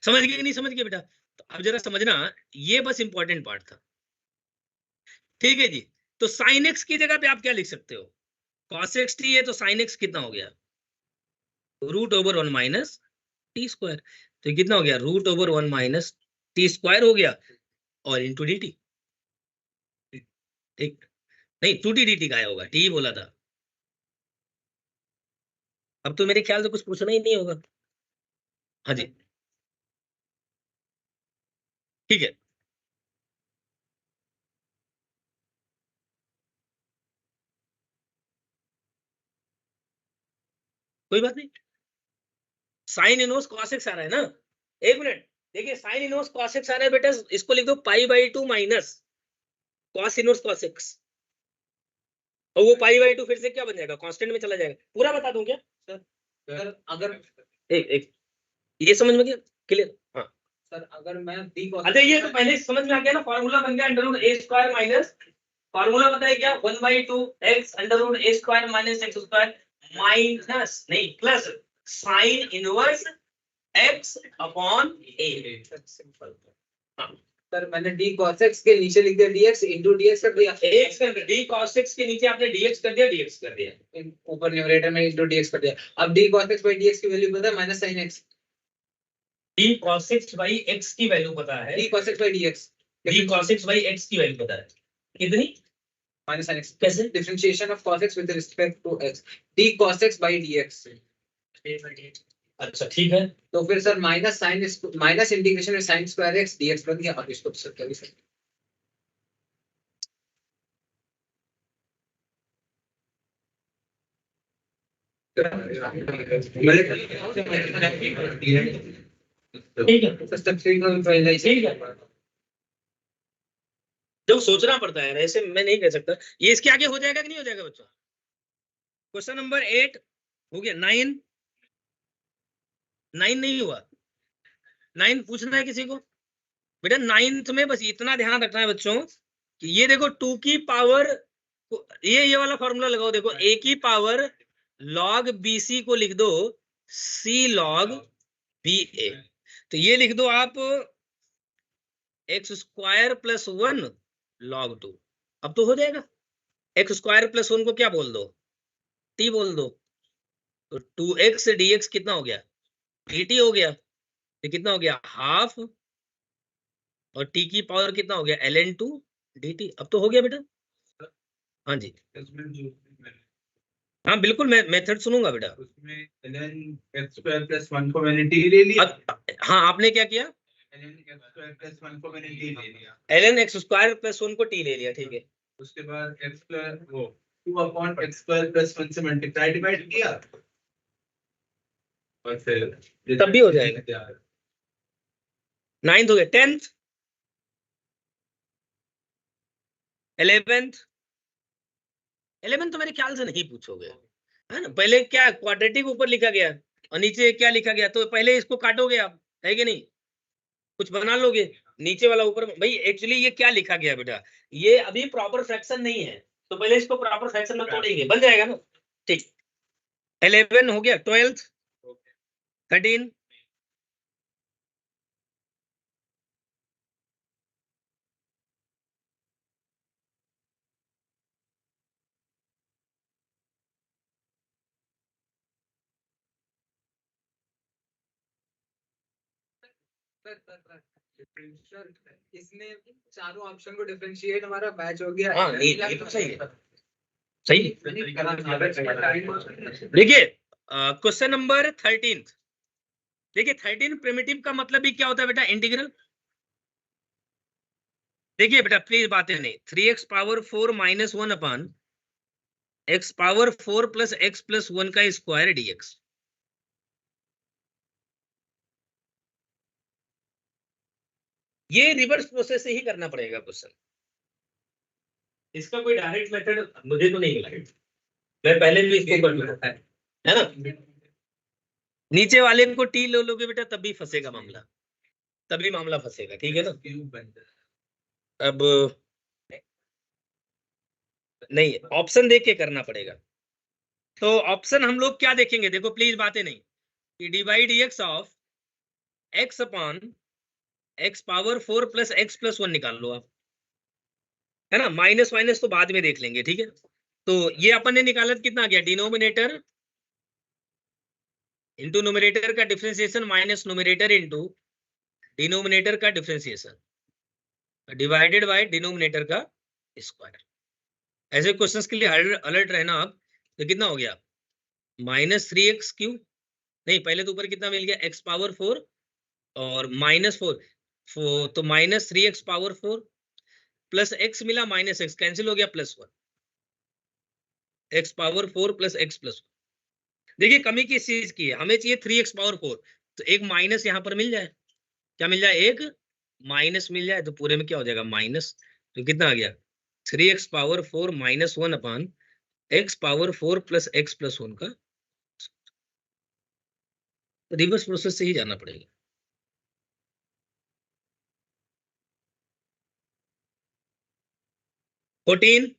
समझ गए कि नहीं समझ गए बेटा? तो अब जरा समझना, ये बस इंपॉर्टेंट पार्ट था, ठीक है जी। तो साइन एक्स की जगह पे आप क्या लिख सकते हो, cos x t है तो साइन एक्स कितना हो गया, root over 1 minus T square. तो कितना हो गया, root over 1 minus T square हो गया, और इंटू डी टी, ठीक, नहीं 2t dt का होगा, टी बोला था। अब तो मेरे ख्याल से कुछ पूछना ही नहीं होगा, हाँ जी ठीक है। कोई बात नहीं, साइन इनवर्स cos x आ रहा है ना, एक मिनट, देखिए साइन इनवर्स cos x आ रहा है बेटा, इसको लिख दो π/2 minus cos inverse cos x, और वो π/2 फिर से क्या बन जाएगा, कांस्टेंट में चला जाएगा। पूरा बता दूं क्या सर अगर एक ये समझ में गया, क्लियर, हाँ सर अगर मैं d cos अच्छा ये तो पहले समझ में आ गया ना, फार्मूला बन गया under root a square minus, formula पता है क्या, 1/2 x under root a square minus x square minus नहीं plus sine inverse x upon a, simple. Sir मैंने d cos x के नीचे लिख दिया dx into dx कर दिया, x कर d cos x के नीचे आपने dx कर दिया, dx कर दिया, ऊपर न्यूमरेटर में into dx कर दिया। अब d cos x by dx की वैल्यू पता है minus sin x, d cos x by x की वैल्यू पता है, d cos x by dx, d cos x by x की वैल्यू पता है कितनी, माइनस sin x, कैसे, differentiation of cos x with respect to x, d cos x by dx। अच्छा ठीक है, तो फिर sir minus sine minus integration में sin स्क्वायर x dx बन गया। अब इसको सर करिए सर, ठीक है ठीक है। जब सोचना पड़ता है ऐसे मैं नहीं कह सकता, ये इसके आगे हो जाएगा कि नहीं हो जाएगा बच्चों। क्वेश्चन नंबर 8 हो गया, 9 नहीं हुआ, 9 पूछना है किसी को बेटा। 9th में बस इतना ध्यान रखना है बच्चों कि ये देखो 2 की पावर, ये वाला फॉर्मूला लगाओ, देखो a की पावर log bc को लिख दो c log ba, तो ये लिख दो आप x स्क्वायर प्लस 1 log 2, अब तो हो जाएगा। एक्स स्क्वायर प्लस 1 को क्या बोल दो, टी बोल दो, तो 2x dx कितना हो गया, dt हो गया। ये कितना हो गया, हाफ, और t की पावर कितना हो गया, ln2 dt। अब तो हो गया बेटा। हाँ जी, हाँ बिल्कुल, मैं मेथड सुनूंगा बेटा। उसमें ln x square plus 1 को मैंने t ले लिया। हाँ, आपने क्या किया, ln x square plus 1 को मैंने t ले लिया। ln x स्क्वायर प्लस 1 को t ले लिया, ठीक है। उसके बाद x square वो 2 upon x square plus 1 से मल्टीप्लाई डिवाइड किया, और फिर तब भी हो जाएगा। 9th हो गया, 10th, 11th। 11 तो मेरे ख्याल से नहीं पूछोगे, है ना। पहले क्या क्वाड्रेटिक ऊपर लिखा गया और नीचे क्या लिखा गया, तो पहले इसको काटोगे आप, है कि नहीं, कुछ बना लोगे, नीचे वाला ऊपर। भाई एक्चुअली ये क्या लिखा गया बेटा, ये अभी प्रॉपर फ्रैक्शन नहीं है, तो पहले इसको प्रॉपर फ्रैक्शन में तोड़ेंगे, बन जाएगा ना, ठीक। 11 हो गया, 12th, 13, इसने चारों ऑप्शन को डिफरेंशिएट हमारा मैच हो गया। हाँ ये तो सही है, सही है। देखिए क्वेश्चन नंबर 13, देखिए 13 प्रिमिटिव का मतलब भी क्या होता है बेटा, इंटीग्रल। देखिए बेटा प्लीज बातें नहीं, 3x पावर 4 माइनस 1 अपान x power 4 plus x plus 1 का स्क्वायर dx। ये रिवर्स प्रोसेस से ही करना पड़ेगा क्वेश्चन, इसका कोई डायरेक्ट मेथड मुझे तो नहीं मिला, मैं पहले भी इसको कर लूंगा, है ना। नीचे वाले को टी लो लोगे बेटा, तभी फंसेगा मामला, तभी मामला फंसेगा, ठीक है ना। अब नहीं, ऑप्शन देख के करना पड़ेगा। तो ऑप्शन हम लोग क्या देखेंगे, देखो प्लीज बातें नहीं, कि divide x of x upon x power 4 plus x plus 1 निकाल लो आप, है ना। माइनस माइनस तो बाद में देख लेंगे, ठीक है। तो ये अपन ने निकाला, कितना आ गया, डिनोमिनेटर इंटू न्यूमरेटर का differentiation minus numerator into denominator का डिफरेंशिएशन डिवाइडेड बाय डिनोमिनेटर का स्क्वायर। ऐसे क्वेश्चंस के लिए अलर्ट रहना आप। तो कितना हो गया, -3x क्यू, नहीं पहले तो ऊपर कितना मिल गया, x पावर 4 और -4, तो -3x पावर 4 प्लस x मिला माइनस x कैंसिल हो गया, +1 x power 4 plus x plus 1। देखिए कमी किस चीज की है, हमें चाहिए 3x पावर 4, तो एक माइनस यहाँ पर मिल जाए, क्या मिल जाए, एक माइनस मिल जाए, तो पूरे में क्या हो जाएगा, माइनस। तो कितना आ गया, 3x पावर 4 माइनस 1 अपान x power 4 plus x plus 1 का रिवर्स प्रोसेस से ही जाना पड़ेगा। फोर्टीन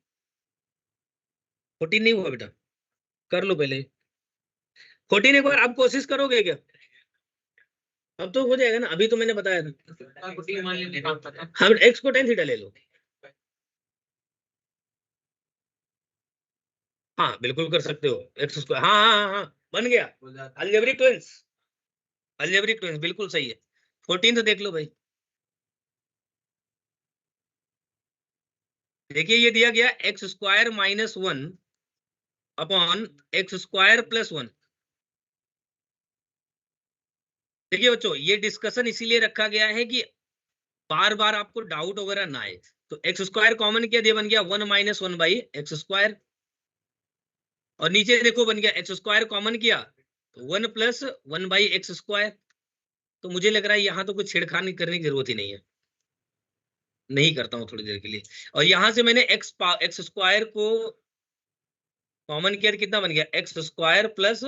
नहीं हुआ बेटा, कर लो पहले 14, एक बार आप कोशिश करोगे क्या, अब तो हो जाएगा ना, अभी तो मैंने बताया था। हम x को tan थीटा ले लो, हाँ बिल्कुल कर सकते हो, x स्क्वायर, हाँ हाँ हाँ हाँ बन गया, अलजेब्रिक ट्विंस बिल्कुल सही है। 14 तो देख लो भाई, देखिए ये दिया गया x square minus 1 upon X square plus 1। देखिए बच्चों ये डिस्कशन इसीलिए रखा गया है कि बार बार आपको डाउट वगैरह ना आए। तो एक्स स्क्वायर कॉमन किया, ये बन गया 1 माइनस 1 बाई एक्स स्क्वायर, और नीचे देखो बन गया एक्स स्क्वायर कॉमन किया तो 1 प्लस 1 बाई एक्स स्क्वायर। तो मुझे लग रहा है यहाँ तो कुछ छेड़खानी करने की जरूरत ही नहीं है, नहीं करता हूँ थोड़ी देर के लिए। और यहां से मैंने एक्स स्क्वायर को कॉमन किया, कितना बन गया, x square plus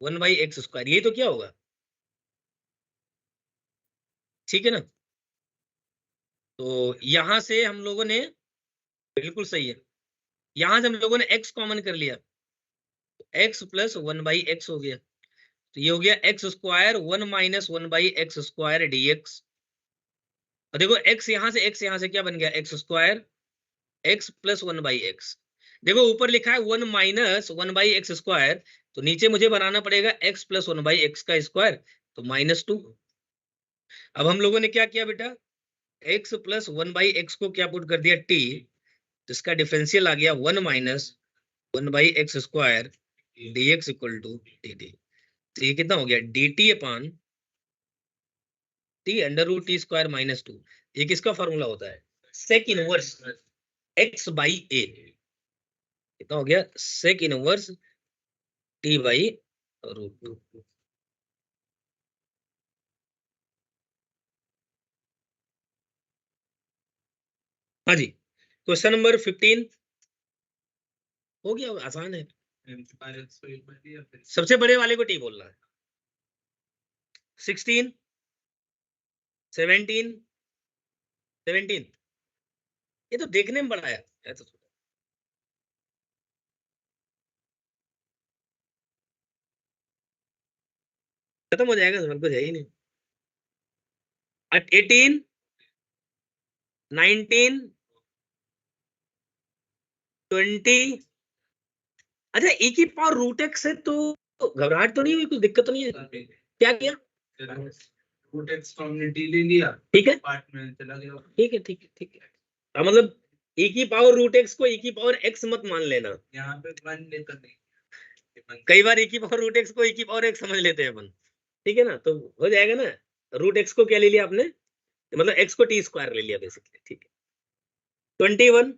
1 by x square, ये तो क्या होगा, ठीक है ना। तो यहां से हम लोगों ने, बिल्कुल सही है, यहां से हम लोगों ने x कॉमन कर लिया, x प्लस 1 बाई एक्स हो गया, तो ये हो गया x square 1 minus 1 by x square dx। और देखो x यहां से क्या बन गया, x square x plus 1/x। देखो ऊपर लिखा है 1 माइनस 1/x², तो नीचे मुझे बनाना पड़ेगा x प्लस 1/x का स्क्वायर, तो -2। अब हम लोगों ने क्या किया बेटा, x प्लस 1/x को क्या पुट कर दिया t, तो इसका डिफरेंशियल आ गया 1 minus 1/x² dx equal to dt। तो ये कितना हो गया, dt upon t under root t square -2। ये किसका फॉर्मूला होता है, sec inverse x by a। कितना हो गया, sec inverse t by root 2। हाँ जी, क्वेश्चन नंबर 15 हो गया, आसान है। सबसे बड़े वाले को टी बोलना है। 16 17 17 ये तो देखने में बड़ा है तो खत्म हो जाएगा, समझ को है ही नहीं। 18 19 20। अच्छा ए की पावर रूट एक्स है तो घबराहट तो नहीं हुई, कुछ दिक्कत तो नहीं है? क्या किया, रूट एक्स हमने टी ले लिया, ठीक है पार्ट में चला गया। ठीक है ठीक है ठीक है। मतलब ए की पावर रूट एक्स को ए की पावर एक्स मत मान लेना, यहाँ पे वन लेता नहीं। कई बार ए की पावर रूट एक्स को ए की पावर एक्स समझ लेते हैं अपन, ठीक है ना, तो हो जाएगा ना। रूट एक्स को क्या ले लिया आपने, मतलब एक्स को टी स्क्वायर ले लिया बेसिकली, ठीक है। 21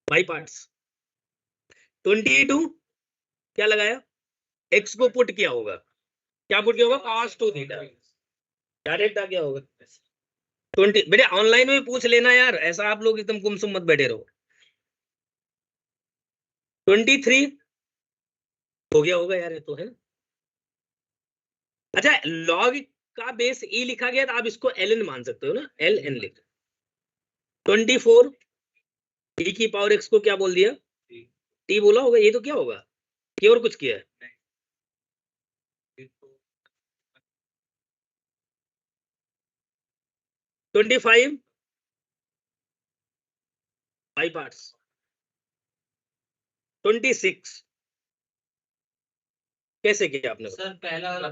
बाई पार्ट्स। 22 क्या लगाया, एक्स को पुट किया होगा, क्या पुट किया होगा, cos 2 थीटा, डायरेक्ट आ गया होगा। 20 बेटे ऑनलाइन में पूछ लेना यार, ऐसा आप लोग एकदम गुमसुम मत बैठे रहो। 23 हो गया होगा यार, ये तो है। अच्छा लॉग का बेस ई लिखा गया, तो आप इसको ln मान सकते हो ना, ln लिख। 24 e की पावर x को क्या बोल दिया, t बोला होगा, ये तो क्या होगा, ये और कुछ किया है। 25 बाई पार्ट्स। 26 कैसे किया आपने, सर पहला वाला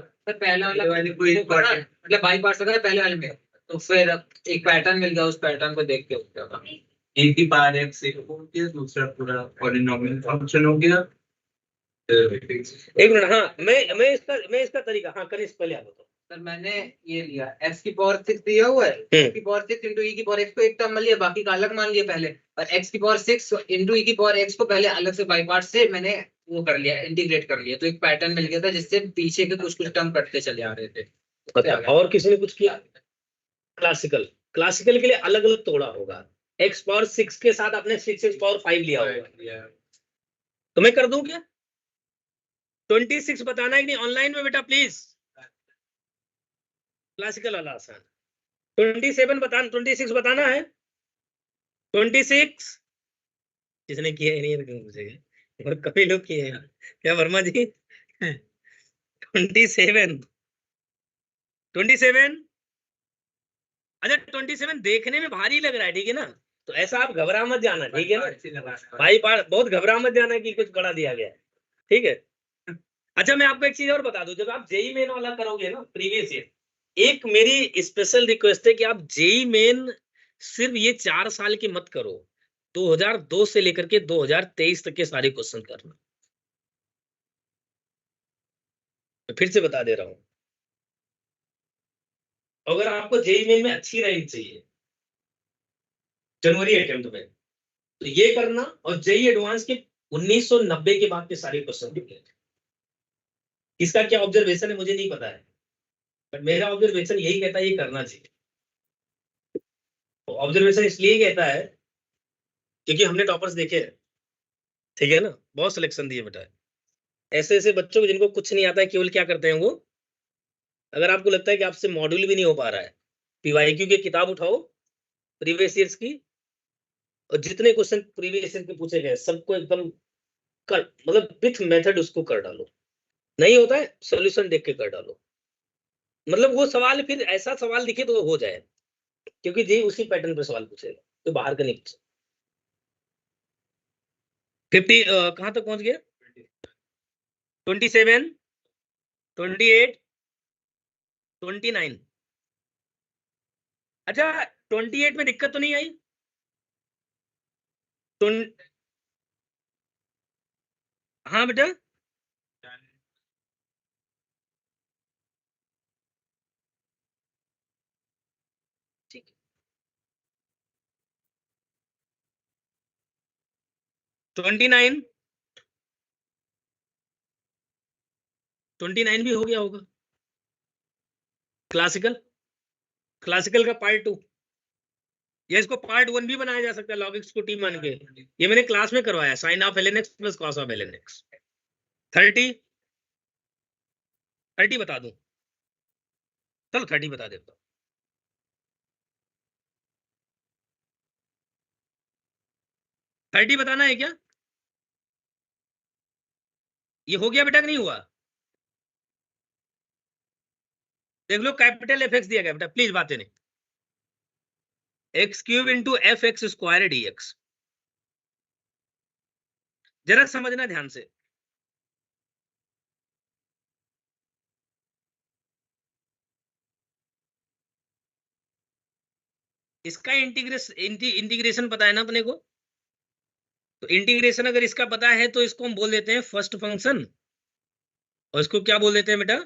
कोई मतलब बाई पार्ट्स होगा पहले वाले में, तो फिर एक पैटर्न मिल गया, उस पैटर्न को देख के होगा। एक ही पावर एक्स एक हो गया, दूसरा पूरा पॉलिनोमियल फंक्शन हो गया। एक मिनट, हाँ मैं इसका तरीका, हाँ कनिष्क पहले आप बताओ। सर मैंने ये लिया x की पावर 6 दिया हुआ है, x की पावर 6 इंटू e की पावर x को एक टर्म में लिया, बाकी का अलग मान लिया पहले, और x की पावर 6 इंटू e की पावर x को पहले अलग से बाई पार्ट से मैंने वो कर लिया, इंटीग्रेट कर लिया, तो एक पैटर्न मिल गया था जिससे पीछे के कुछ टर्म कटते चले आ रहे थे। अच्छा, और किसी ने कुछ किया, क्लासिकल के लिए अलग अलग तोड़ा होगा, x पावर 6 के साथ आपने 6x पावर 5 लिया होगा, तो मैं कर दूं क्या, 26 बताना है कि नहीं ऑनलाइन में बेटा प्लीज, क्लासिकल वाला आसान। 27 बताना, 26 बताना है, 26 किसने किया ही नहीं है, क्यों पूछेगा, और कभी लोग किए हैं क्या वर्मा जी। 27 अच्छा 27 देखने में भारी लग रहा है, ठीक है ना, तो ऐसा आप घबरा मत जाना, ठीक है ना भाई, बहुत घबरा मत जाना कि कुछ बड़ा दिया गया, ठीक है। अच्छा मैं आपको एक चीज और बता दूं, जब आप जेई मेन वाला करोगे ना प्रीवियस ईयर, एक मेरी स्पेशल रिक्वेस्ट है कि आप जेई मेन सिर्फ ये 4 साल के मत करो, 2002 से लेकर के 2023 तक के सारे क्वेश्चन करना। मैं फिर से बता दे रहा हूं, अगर आपको जेई मेन में अच्छी रैंक चाहिए जनवरी अटेम्प्ट में, तो ये करना, और जेई एडवांस के 1990 के बाद के सारे क्वेश्चन। इसका क्या ऑब्जर्वेशन है मुझे नहीं पता है, बट मेरा ऑब्जर्वेशन यही कहता है ये करना चाहिए। ऑब्जर्वेशन इसलिए कहता है क्योंकि हमने टॉपर्स देखे हैं, ठीक है ना, बहुत सिलेक्शन दिए बेटा, ऐसे ऐसे बच्चों को जिनको कुछ नहीं आता है, केवल क्या करते हैं वो, अगर आपको लगता है कि आपसे मॉड्यूल भी नहीं हो पा रहा है, पीवाईक्यू की किताब उठाओ प्रीवियस ईयर्स की, और जितने क्वेश्चन प्रीवियस ईयर के पूछे गए सबको एकदम कर, मतलब विथ मेथड उसको कर डालो, नहीं होता है सॉल्यूशन देख के कर डालो, मतलब वो सवाल फिर ऐसा सवाल दिखे तो वो हो जाए, क्योंकि जी उसी पैटर्न पे सवाल पूछेगा, तो बाहर का नहीं पूछेगा। 50 कहाँ तक पहुंच गया? 27, 28, 29। अच्छा 28 में दिक्कत तो नहीं आई? हाँ बेटा, ठीक। 29 भी हो गया होगा। क्लासिकल का पार्ट 2, या इसको पार्ट 1 भी बनाया जा सकता है log x को t मान के। ये मैंने क्लास में करवाया, sin of ln x plus cos of ln x। 30 बता दूं? चलो 30 बता देता हूं। 30 बताना है क्या? ये हो गया बेटा कि नहीं हुआ? देख लो कैपिटल एफ एक्स दिया गया बेटा, प्लीज बातें नहीं। X cube into F x square D x, जरा समझना ध्यान से। इसका इंटीग्रेशन पता है ना अपने को? तो इंटीग्रेशन अगर इसका पता है तो इसको हम बोल देते हैं फर्स्ट फंक्शन, और इसको क्या बोल देते हैं बेटा?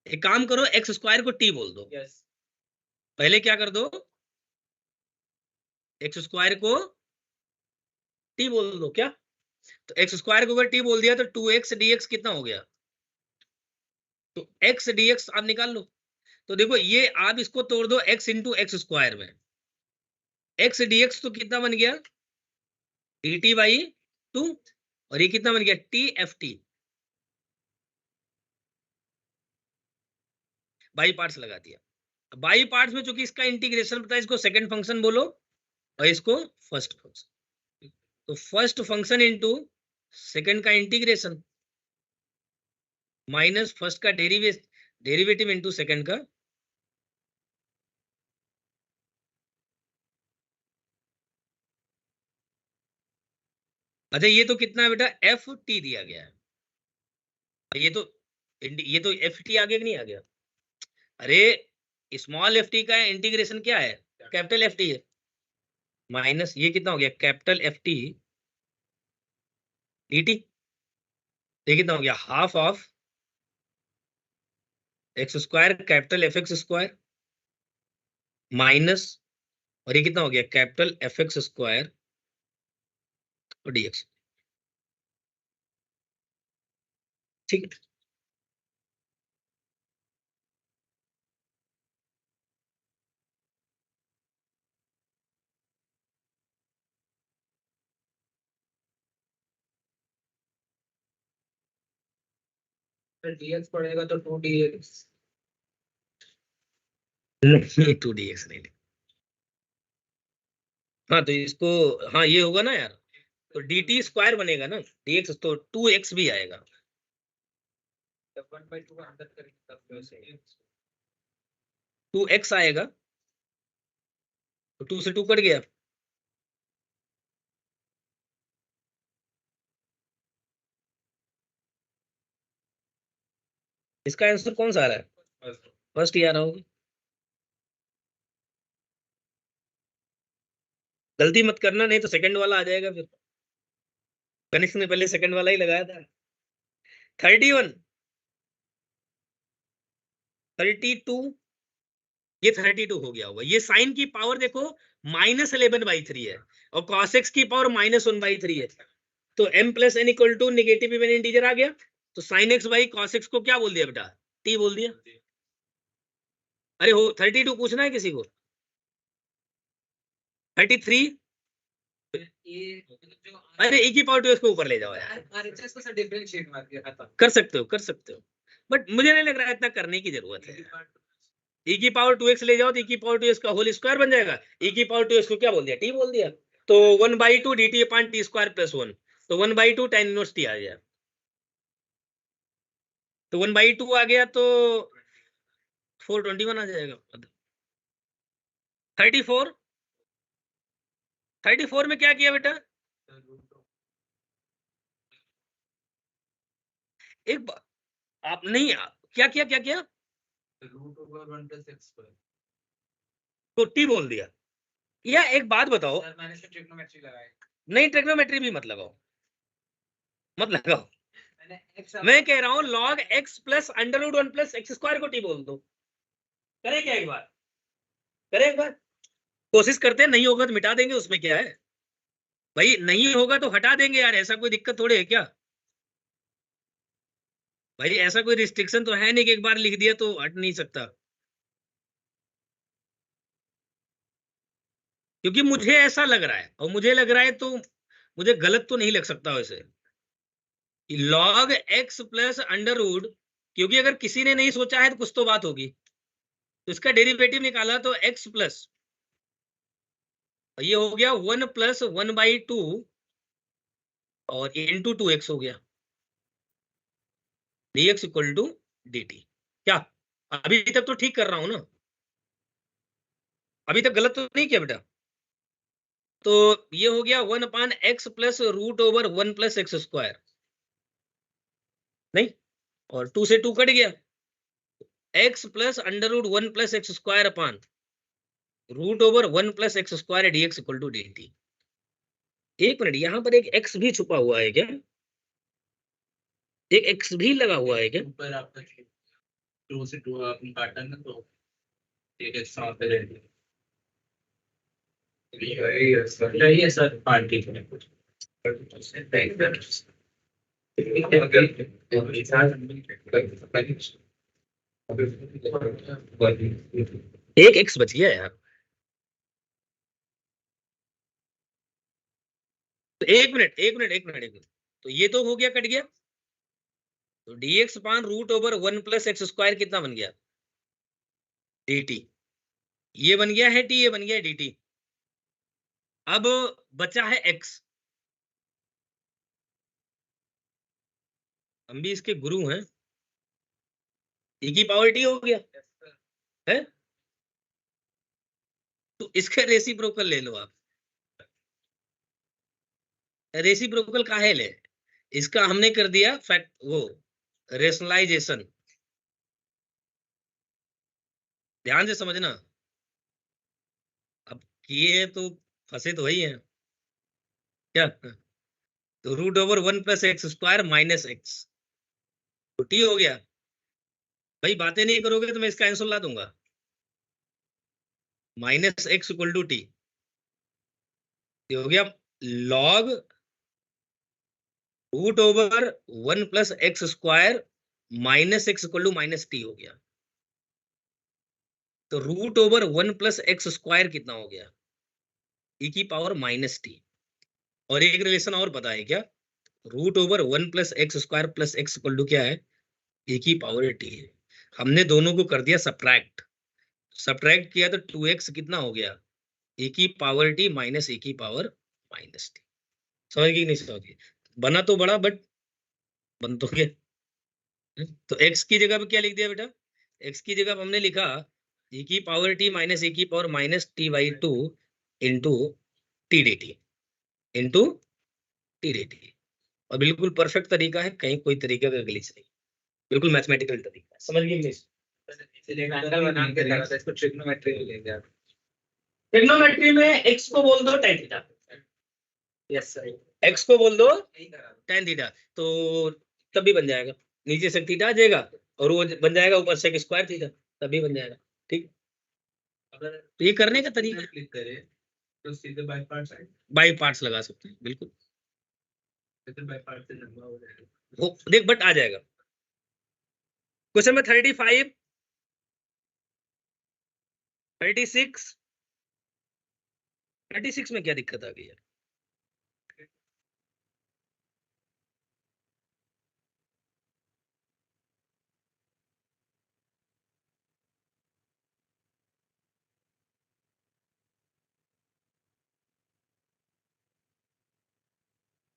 एक काम करो, एक्स स्क्वायर को टी बोल दो। यस पहले क्या कर दो, एक्स स्क्वायर को टी बोल दो क्या? तो एक्स स्क्वायर को अगर टी बोल दिया तो 2x dx कितना हो गया? तो x dx आप निकाल लो। तो देखो ये आप इसको तोड़ दो x इंटू एक्स स्क्वायर में, x dx तो कितना बन गया? dt बाई 2, और ये कितना बन गया? t f t। By parts लगा दिया। बाई पार्ट्स में चूंकि इसका इंटीग्रेशन पता है, इसको सेकंड फंक्शन बोलो और इसको फर्स्ट फंक्शन। तो फर्स्ट फंक्शन इंटू सेकंड का इंटीग्रेशन माइनस फर्स्ट का डेरिवेटिव इंटू सेकंड का। अच्छा ये तो कितना है बेटा? एफ टी दिया गया है। ये तो एफ टी आ गया कि नहीं आ गया? अरे स्मॉल एफ टी का इंटीग्रेशन क्या है? कैपिटल एफ टी है। माइनस ये कितना हो गया? Capital F T D T. ये कितना हो गया? Half of x square capital F x square minus, और ये कितना हो गया? कैपिटल एफ एक्स स्क्वायर और डीएक्स। ठीक है। dx पड़ेगा तो 2dx। 2dx नहीं। हाँ तो इसको, हाँ ये होगा ना यार, तो डी टी स्क्वायर बनेगा ना, dx तो 2x भी आएगा। 1/2 अंदर करेंगे तब वैसे 2x आएगा, तो 2 से 2 कट गया। इसका आंसर कौन सा आ रहा है? फर्स्ट ही आ रहा होगा। गलती मत करना, नहीं तो सेकंड वाला आ जाएगा फिर। कनिष्क ने पहले सेकंड वाला ही लगाया था। 31, 32, ये 32 हो गया होगा। ये साइन की पावर देखो -11/3 है, और कॉसेक्स की पावर -1/3 है। तो m plus n equal to negative even integer आ गया। तो sine X by cos X को क्या बोल दिया बेटा? t बोल दिया। अरे हो 32 पूछना है किसी को? 33, ये जो अरे e की पावर 2 इसको ऊपर ले जाओ यार। RHS को सर डिफरेंशिएट मार दिया था। कर सकते हो, बट मुझे नहीं लग रहा है इतना करने की जरूरत है। e की पावर 2x ले जाओ तो e की पावर 2x का होल स्क्वायर बन जाएगा। e की पावर 2x को क्या बोल दिया? t बोल दिया। तो 1/2 dt upon t square plus 1, तो 1/2 tan इनवर्स t आ गया। तो 1/2 आ गया तो 421 आ जाएगा। 34 34 में क्या किया बेटा? एक आप नहीं, क्या किया क्या किया? Root over 1 plus X square. तो टी बोल दिया। या एक बात बताओ, सर मैंने इसमें ट्रिग्नोमेट्री लगाई। नहीं ट्रिग्नोमेट्री भी मत लगाओ, मत लगाओ। मैंने x मैं कह रहा हूं log x plus under root 1 plus X square को टी बोल दो। करें क्या एक बार? करें एक बार? कोशिश करते हैं, नहीं होगा तो मिटा देंगे, उसमें क्या है भाई, नहीं होगा तो हटा देंगे यार, ऐसा कोई दिक्कत थोड़ी है क्या भाई? ऐसा कोई रिस्ट्रिक्शन तो है नहीं कि एक बार लिख दिया तो हट नहीं सकता। क्योंकि मुझे ऐसा लग रहा है, और मुझे लग रहा है तो मुझे गलत तो नहीं लग सकता वैसे, कि log x plus under root, क्योंकि अगर किसी ने नहीं सोचा है तो कुछ तो बात होगी, तो इसका डेरिवेटिव निकाला तो x प्लस ये हो गया 1 प्लस 1/2 और इंटू 2x हो गया, dx इक्वल टू dt। क्या अभी तक तो ठीक कर रहा हूं ना? अभी तक गलत तो नहीं किया बेटा? तो ये हो गया 1/x plus root over 1 plus X square, नहीं, और 2 से 2 कट गया, x plus under root 1 plus X square upon root over 1 plus X square dx equal to dt। एक मिनट, यहां पर एक x भी छुपा हुआ है क्या? एक x भी लगा हुआ है क्या? ऊपर आपका 2 से 2 आपने काटा ना, तो एक एक्स वहाँ पे रह गया। यही है सर पार्टी के कुछ। एक x बच गया यार। तो एक मिनट एक मिनट एक मिनट एक मिनट, तो ये तो हो गया, कट गया, तो dx upon root over 1 plus X square कितना बन गया? dt। ये बन गया है t, ये बन गया है dt। अब बचा है x, हम भी इसके गुरु हैं, e की पावर t हो गया है, तो इसका रेसिप्रोकल ले लो आप। रेसिप्रोकल काहे ले? इसका हमने कर दिया फैक्ट, वो रेशनलाइजेशन, ध्यान से समझना। अब किए तो फंसे तो वही है क्या? तो root over 1 plus X square minus X, तो टी हो गया। भाई बातें नहीं करोगे तो मैं इसका आंसर ला दूंगा, minus X equal to T. ये हो गया log root over 1 plus X square minus X equal to minus T हो गया। तो root over 1 plus X square कितना हो गया? ई की पावर माइनस टी। और एक रिलेशन और पता है क्या? Root over 1 plus X square plus X equal to क्या है? ए की पावर टी है। हमने दोनों को कर दिया सब्ट्रैक्ट, सब्ट्रैक्ट किया तो 2x कितना हो गया? ए की पावर टी माइनस ए की पावर माइनस टी। समझ गई नहीं समझ गई? बना तो बड़ा, बट बन तो गया। तो x की जगह पे क्या लिख दिया बेटा? x की जगह पे हमने लिखा e की पावर t माइनस ए की power minus T by 2 into T D T, into T D T. और बिल्कुल परफेक्ट तरीका है, कहीं कोई तरीके का ग्लिच नहीं, बिल्कुल मैथमेटिकल तरीका है। समझ गए नहीं? एंगल बना के लगा था, इसको ट्रिग्नोमेट्री में ले गया। ट्रिग्नोमेट्री में x को बोल दो tan theta, yes sir, x को बोल दो यही करा। tan थीटा, तो तब भी बन जाएगा, नीचे से थीटा आ जाएगा और वो बन जाएगा ऊपर से स्क्वायर थीटा, तभी बन जाएगा। ठीक, अगर तो ये करने का तरीका क्लिक करें तो सीधे बाय पार्ट्स आए, बाई पार्ट्स लगा सकते हैं, बिल्कुल सीधे बाय पार्ट्स से लंबा हो जाएगा। वो देख बट आ जाएगा। क्वेश्चन में 35 36 36 में क्या दिक्कत आ गई है?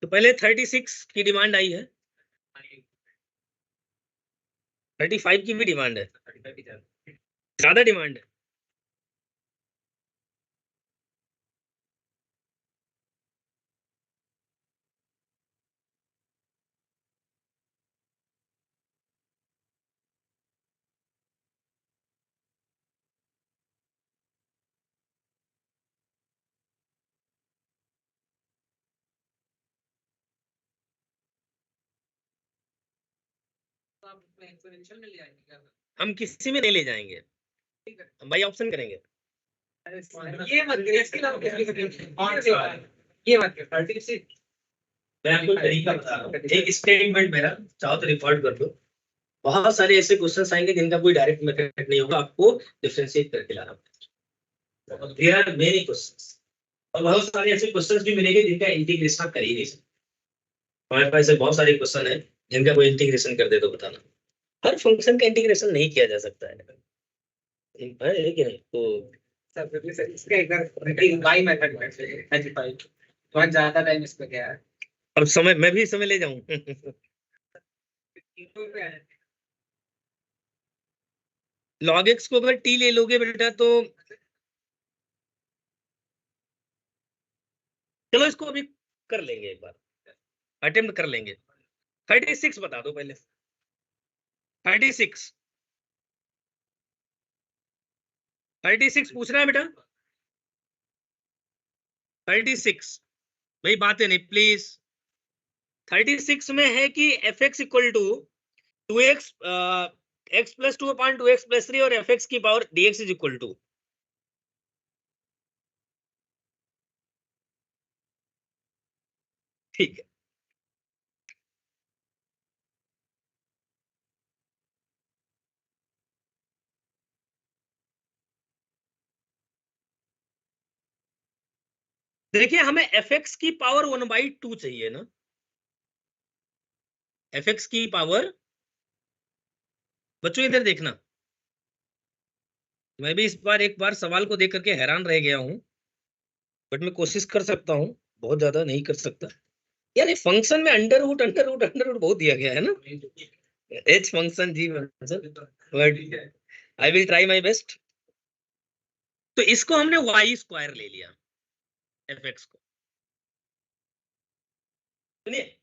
तो पहले 36 की डिमांड आई है, 35 की भी डिमांड है, ज्यादा डिमांड है। आप उसमें एक्सपोनेंशियल में ले आएंगे क्या? हम किसी में नहीं ले जाएंगे, ठीक है। हम बाई ऑप्शन करेंगे। ये मत करिए, इसके अलावा ये मत करिए 36। मैं आपको तरीका बता रहा हूँ, एक स्टेटमेंट मेरा चाहो तो रिकॉर्ड कर लो। बहुत सारे ऐसे क्वेश्चंस आएंगे जिनका कोई डायरेक्ट मेथड नहीं होगा, आपको डिफरेंशिएट करके लाना पड़ेगा। देयर आर मेनी क्वेश्चंस, और बहुत सारे ऐसे क्वेश्चंस भी मिलेंगे जिनका इंटीग्रेशन आप कर ही नहीं सकते। हमारे पास ऐसे बहुत सारे क्वेश्चन है जिनका कोई इंटीग्रेशन कर दे तो बताना। हर फंक्शन का इंटीग्रेशन नहीं किया जा सकता है लेकिन तो इसका एक बार वाई मेथड में 35 बहुत ज्यादा टाइम इस पे गया है। अब समय मैं भी समय ले जाऊं। log x को अगर t ले लोगे बेटा तो चलो इसको अभी कर लेंगे, एक बार अटेम्प्ट कर लेंगे। 36 बता दो पहले। 36 पूछना है बेटा। 36 भाई बातें नहीं प्लीज। 36 में है कि F X equal to 2x x plus 2 upon 2x plus 3 और एफ एक्स की power dx is equal to. ठीक है, देखिए हमें एफ एक्स की पावर 1/2 चाहिए ना। एफ एक्स की पावर, बच्चों इधर देखना, मैं भी इस बार एक बार सवाल को देख करके हैरान रह गया हूं, बट मैं कोशिश कर सकता हूं, बहुत ज्यादा नहीं कर सकता। यार ये फंक्शन में अंडर रूट बहुत दिया गया है ना। H function G function, I will try my best. तो इसको हमने वाई स्क्वायर ले लिया एफ एक्स को। सुनिए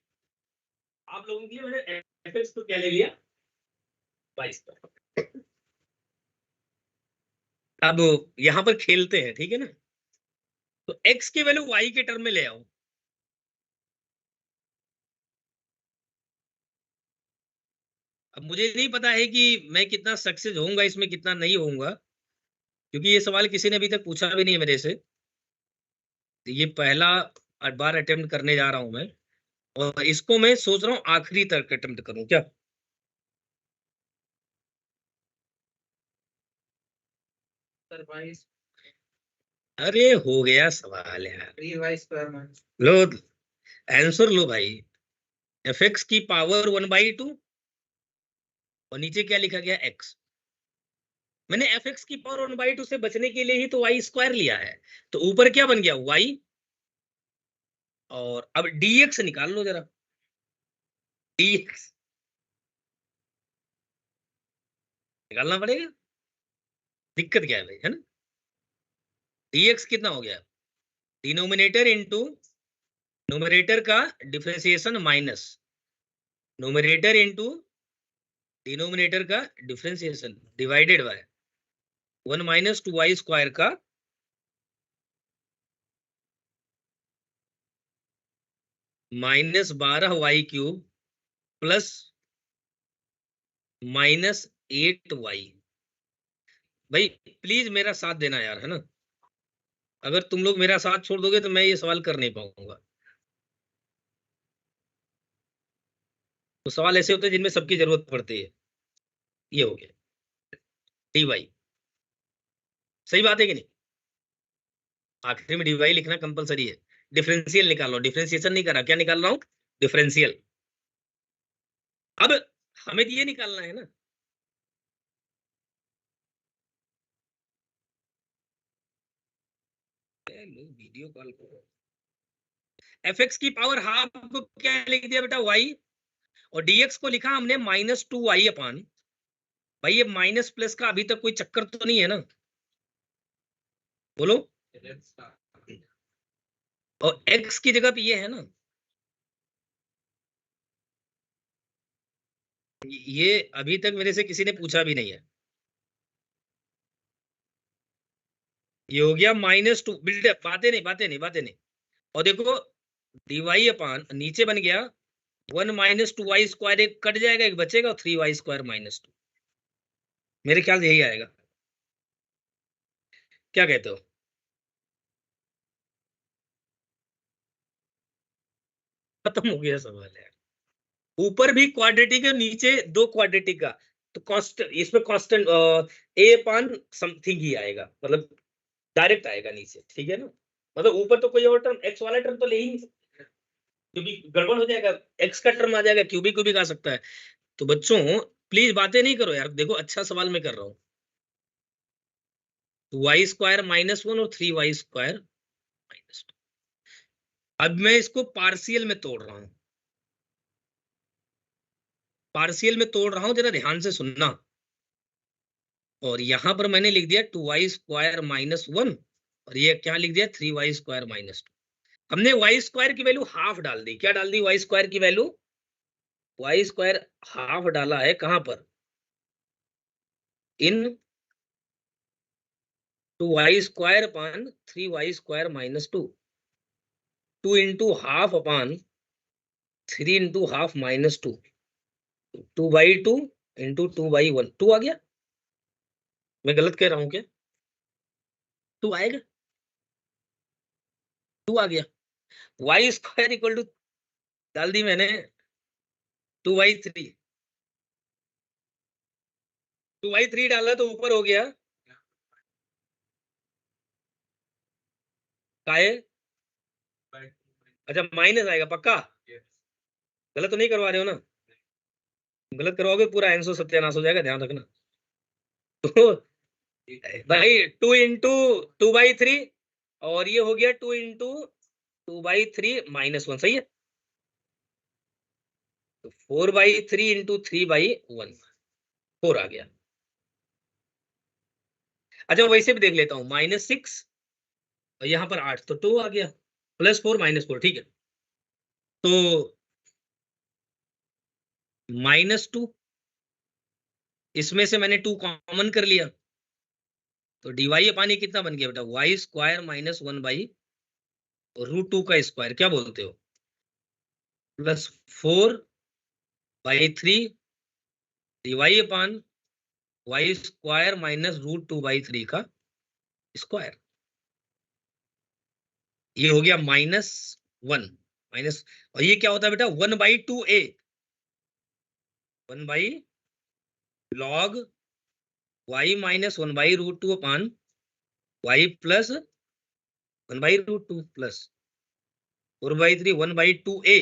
आप लोगों के लिए मैंने एफ एक्स को क्या ले लिया, वाई स्क्वायर। अब यहां पर खेलते हैं, ठीक है ना। तो x की वैल्यू y के टर्म में ले आओ। अब मुझे नहीं पता है कि मैं कितना सक्सेस होऊंगा इसमें, कितना नहीं होऊंगा, क्योंकि ये सवाल किसी ने अभी तक पूछा भी नहीं है मेरे से। तो ये पहला बार अटेम्प्ट करने जा रहा हूं मैं, और इसको मैं सोच रहा हूँ आखिरी तक अटेम्प्ट करूं क्या। अरे हो गया सवाल यार, लो आंसर लो भाई। एफ एक्स की पावर 1/2 और नीचे क्या लिखा गया x। मैंने एफ एक्स की पावर 1/2 से बचने के लिए ही तो वाई स्क्वायर लिया है। तो ऊपर क्या बन गया y, और अब dx निकाल लो जरा। dx निकालना पड़ेगा, दिक्कत क्या है भाई, है ना। dx कितना हो गया, डिनोमिनेटर इनटू न्यूमरेटर का differentiation minus numerator into denominator का differentiation divided by 1 - 2y square का -12y³ प्लस -8y। भाई प्लीज मेरा साथ देना यार, है ना। अगर तुम लोग मेरा साथ छोड़ दोगे तो मैं ये सवाल कर नहीं पाऊंगा। तो सवाल ऐसे होते हैं जिनमें सबकी जरूरत पड़ती है। ये हो गया dy, सही बात है कि नहीं। आखिर में dy लिखना कंपलसरी है। डिफरेंशियल निकाल लो, डिफरेंशिएशन नहीं करा, क्या निकाल रहा हूं, डिफरेंशियल। अब हमें ये निकालना है ना। वीडियो कॉल करो। एफ एक्स की पावर हाफ को क्या लिख दिया बेटा y, और dx को लिखा हमने -2y अपान। भाई ये माइनस प्लस का अभी तक कोई चक्कर तो नहीं है ना, बोलो। और x की जगह पे ये है ना, ये अभी तक मेरे से किसी ने पूछा भी नहीं है। ये हो गया -2, बातें नहीं। और देखो dy अपान नीचे बन गया 1 माइनस 2y स्क्वायर एक कट जाएगा, एक बचेगा, 3y स्क्वायर माइनस 2। मेरे ख्याल से यही आएगा, क्या कहते हो? खत्म हो गया सवाल यार। ऊपर भी क्वाड्रेटिक है, नीचे दो क्वाड्रेटिक का, तो कांस्टेंट, इसमें कांस्टेंट ए पान समथिंग ही आएगा, मतलब डायरेक्ट आएगा नीचे, ठीक है ना। मतलब ऊपर तो कोई और टर्म एक्स वाला टर्म तो ले ही नहीं सकते, क्योंकि गड़बड़ हो जाएगा, एक्स का टर्म आ जाएगा, क्यूबिक आ सकता है। तो बच्चों प्लीज बातें नहीं करो यार, देखो अच्छा सवाल मैं कर रहा हूँ। वाई स्क्वायर माइनस 1 और 3y स्क्वायर माइनस 2। अब मैं इसको पार्शियल में तोड़ रहा हूं, पार्शियल में तोड़ रहा हूं, जरा ध्यान से सुनना। और यहां पर मैंने लिख दिया 2y स्क्वायर माइनस 1, और ये क्या लिख दिया 3y स्क्वायर माइनस 2। हमने y स्क्वायर की वैल्यू हाफ डाल दी, क्या डाल दी y स्क्वायर की वैल्यू, y स्क्वायर हाफ डाला है कहां पर, in 2y square upon 3y square minus 2, 2 into half upon 3 into half minus 2, 2/2 into 2/1। 2 आ गया, मैं गलत कह रहा हूं क्या? 2 आएगा, 2 आ गया। वाई स्क्वायर इक्वल टू डाल दी मैंने 2/3, 2/3 डाला तो ऊपर हो गया काहे, अच्छा माइनस आएगा पक्का, गलत तो नहीं करवा रहे हो ना? गलत करवाओगे पूरा आंसर सत्यानाश हो जाएगा, ध्यान रखना। तो भाई 2 इंटू 2/3, और ये हो गया 2 इंटू 2/3 माइनस 1, सही है। तो 4/3 इंटू 3/1, 4 आ गया। अच्छा वैसे भी देख लेता हूँ, -6 और यहाँ पर 8, तो 2 आ गया, +4 -4, ठीक है। तो -2, इसमें से मैंने 2 कॉमन कर लिया, तो डीवाई अपानी कितना बन गया बेटा, वाई स्क्वायर माइनस 1/√2 का स्क्वायर, क्या बोलते हो, +4/3 D Y upon y square minus √2/3 का स्क्वायर। ये हो गया -1 माइनस, और ये क्या होता है बेटा 1/2a, 1/log y माइनस 1/√2 अपान y plus 1/√2 plus 4/3 1/2a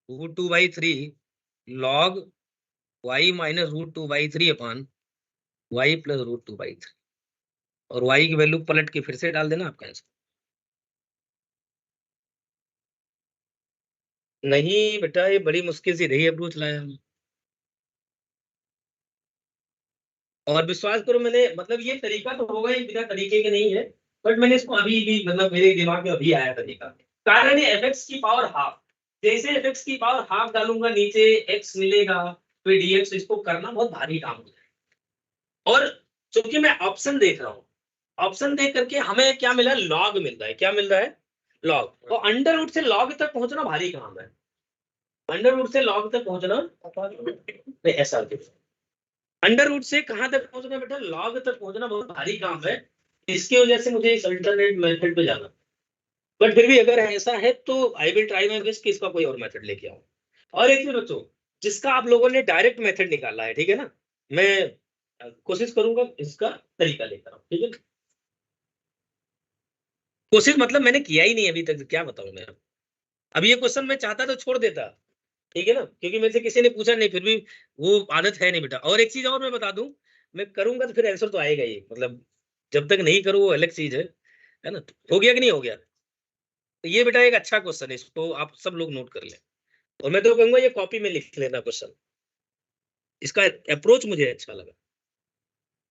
√2/3 log y minus √2/3 अपान y प्लस √2/3, और y की वैल्यू पलट के फिर से डाल देना आपका आंसर। नहीं बेटा, ये बड़ी मुश्किल से रही अप्रोच लाया हमने। और विश्वास करो मैंने, मतलब ये तरीका तो होगा ही, बिना तरीके के नहीं है, बट मैंने इसको अभी भी, मतलब मेरे दिमाग में अभी आया तरीका। कारण है fx की पावर हाफ, जैसे fx की पावर हाफ डालूंगा नीचे x मिलेगा, फिर dx, इसको करना बहुत भारी काम हो जाएगा। और चूंकि मैं ऑप्शन देख रहा हूँ, ऑप्शन देख करके हमें क्या मिला, लॉग मिल रहा है, क्या मिल रहा है, लॉग। तो अंडर रूट से लॉग तक पहुंचना भारी काम है, अंडर रूट से लॉग तक पहुंचना नहीं, ऐसा अंडर रूट से कहां तक पहुंचना बेटा, लॉग तक पहुंचना बहुत भारी काम है। इसकी वजह से मुझे इस अल्टरनेट मेथड पे जाना, बट फिर भी अगर ऐसा है तो आई विल ट्राई माय बेस्ट कि इसका कोई और मेथड लेके आऊं। और एक चीज बच्चों, जिसका आप लोगों ने डायरेक्ट मेथड निकाला है, ठीक है ना, मैं कोशिश करूंगा इसका तरीका लेकर आऊं, ठीक है ना? कोशिश मतलब मैंने किया ही नहीं अभी तक, क्या बताऊं मैं। अब ये क्वेश्चन मैं चाहता तो छोड़ देता, ठीक है ना, क्योंकि मेरे से किसी ने पूछा नहीं, फिर भी वो आदत है नहीं बेटा। और एक चीज और मैं बता दूं, मैं करूंगा तो फिर आंसर तो आएगा ही, मतलब जब तक नहीं करूँ वो अलग चीज है ना। हो गया कि नहीं हो गया? तो ये बेटा एक अच्छा क्वेश्चन है, इसको आप सब लोग नोट कर लें, और मैं तो कहूंगा ये कॉपी में लिख लेना क्वेश्चन। इसका अप्रोच मुझे अच्छा लगा,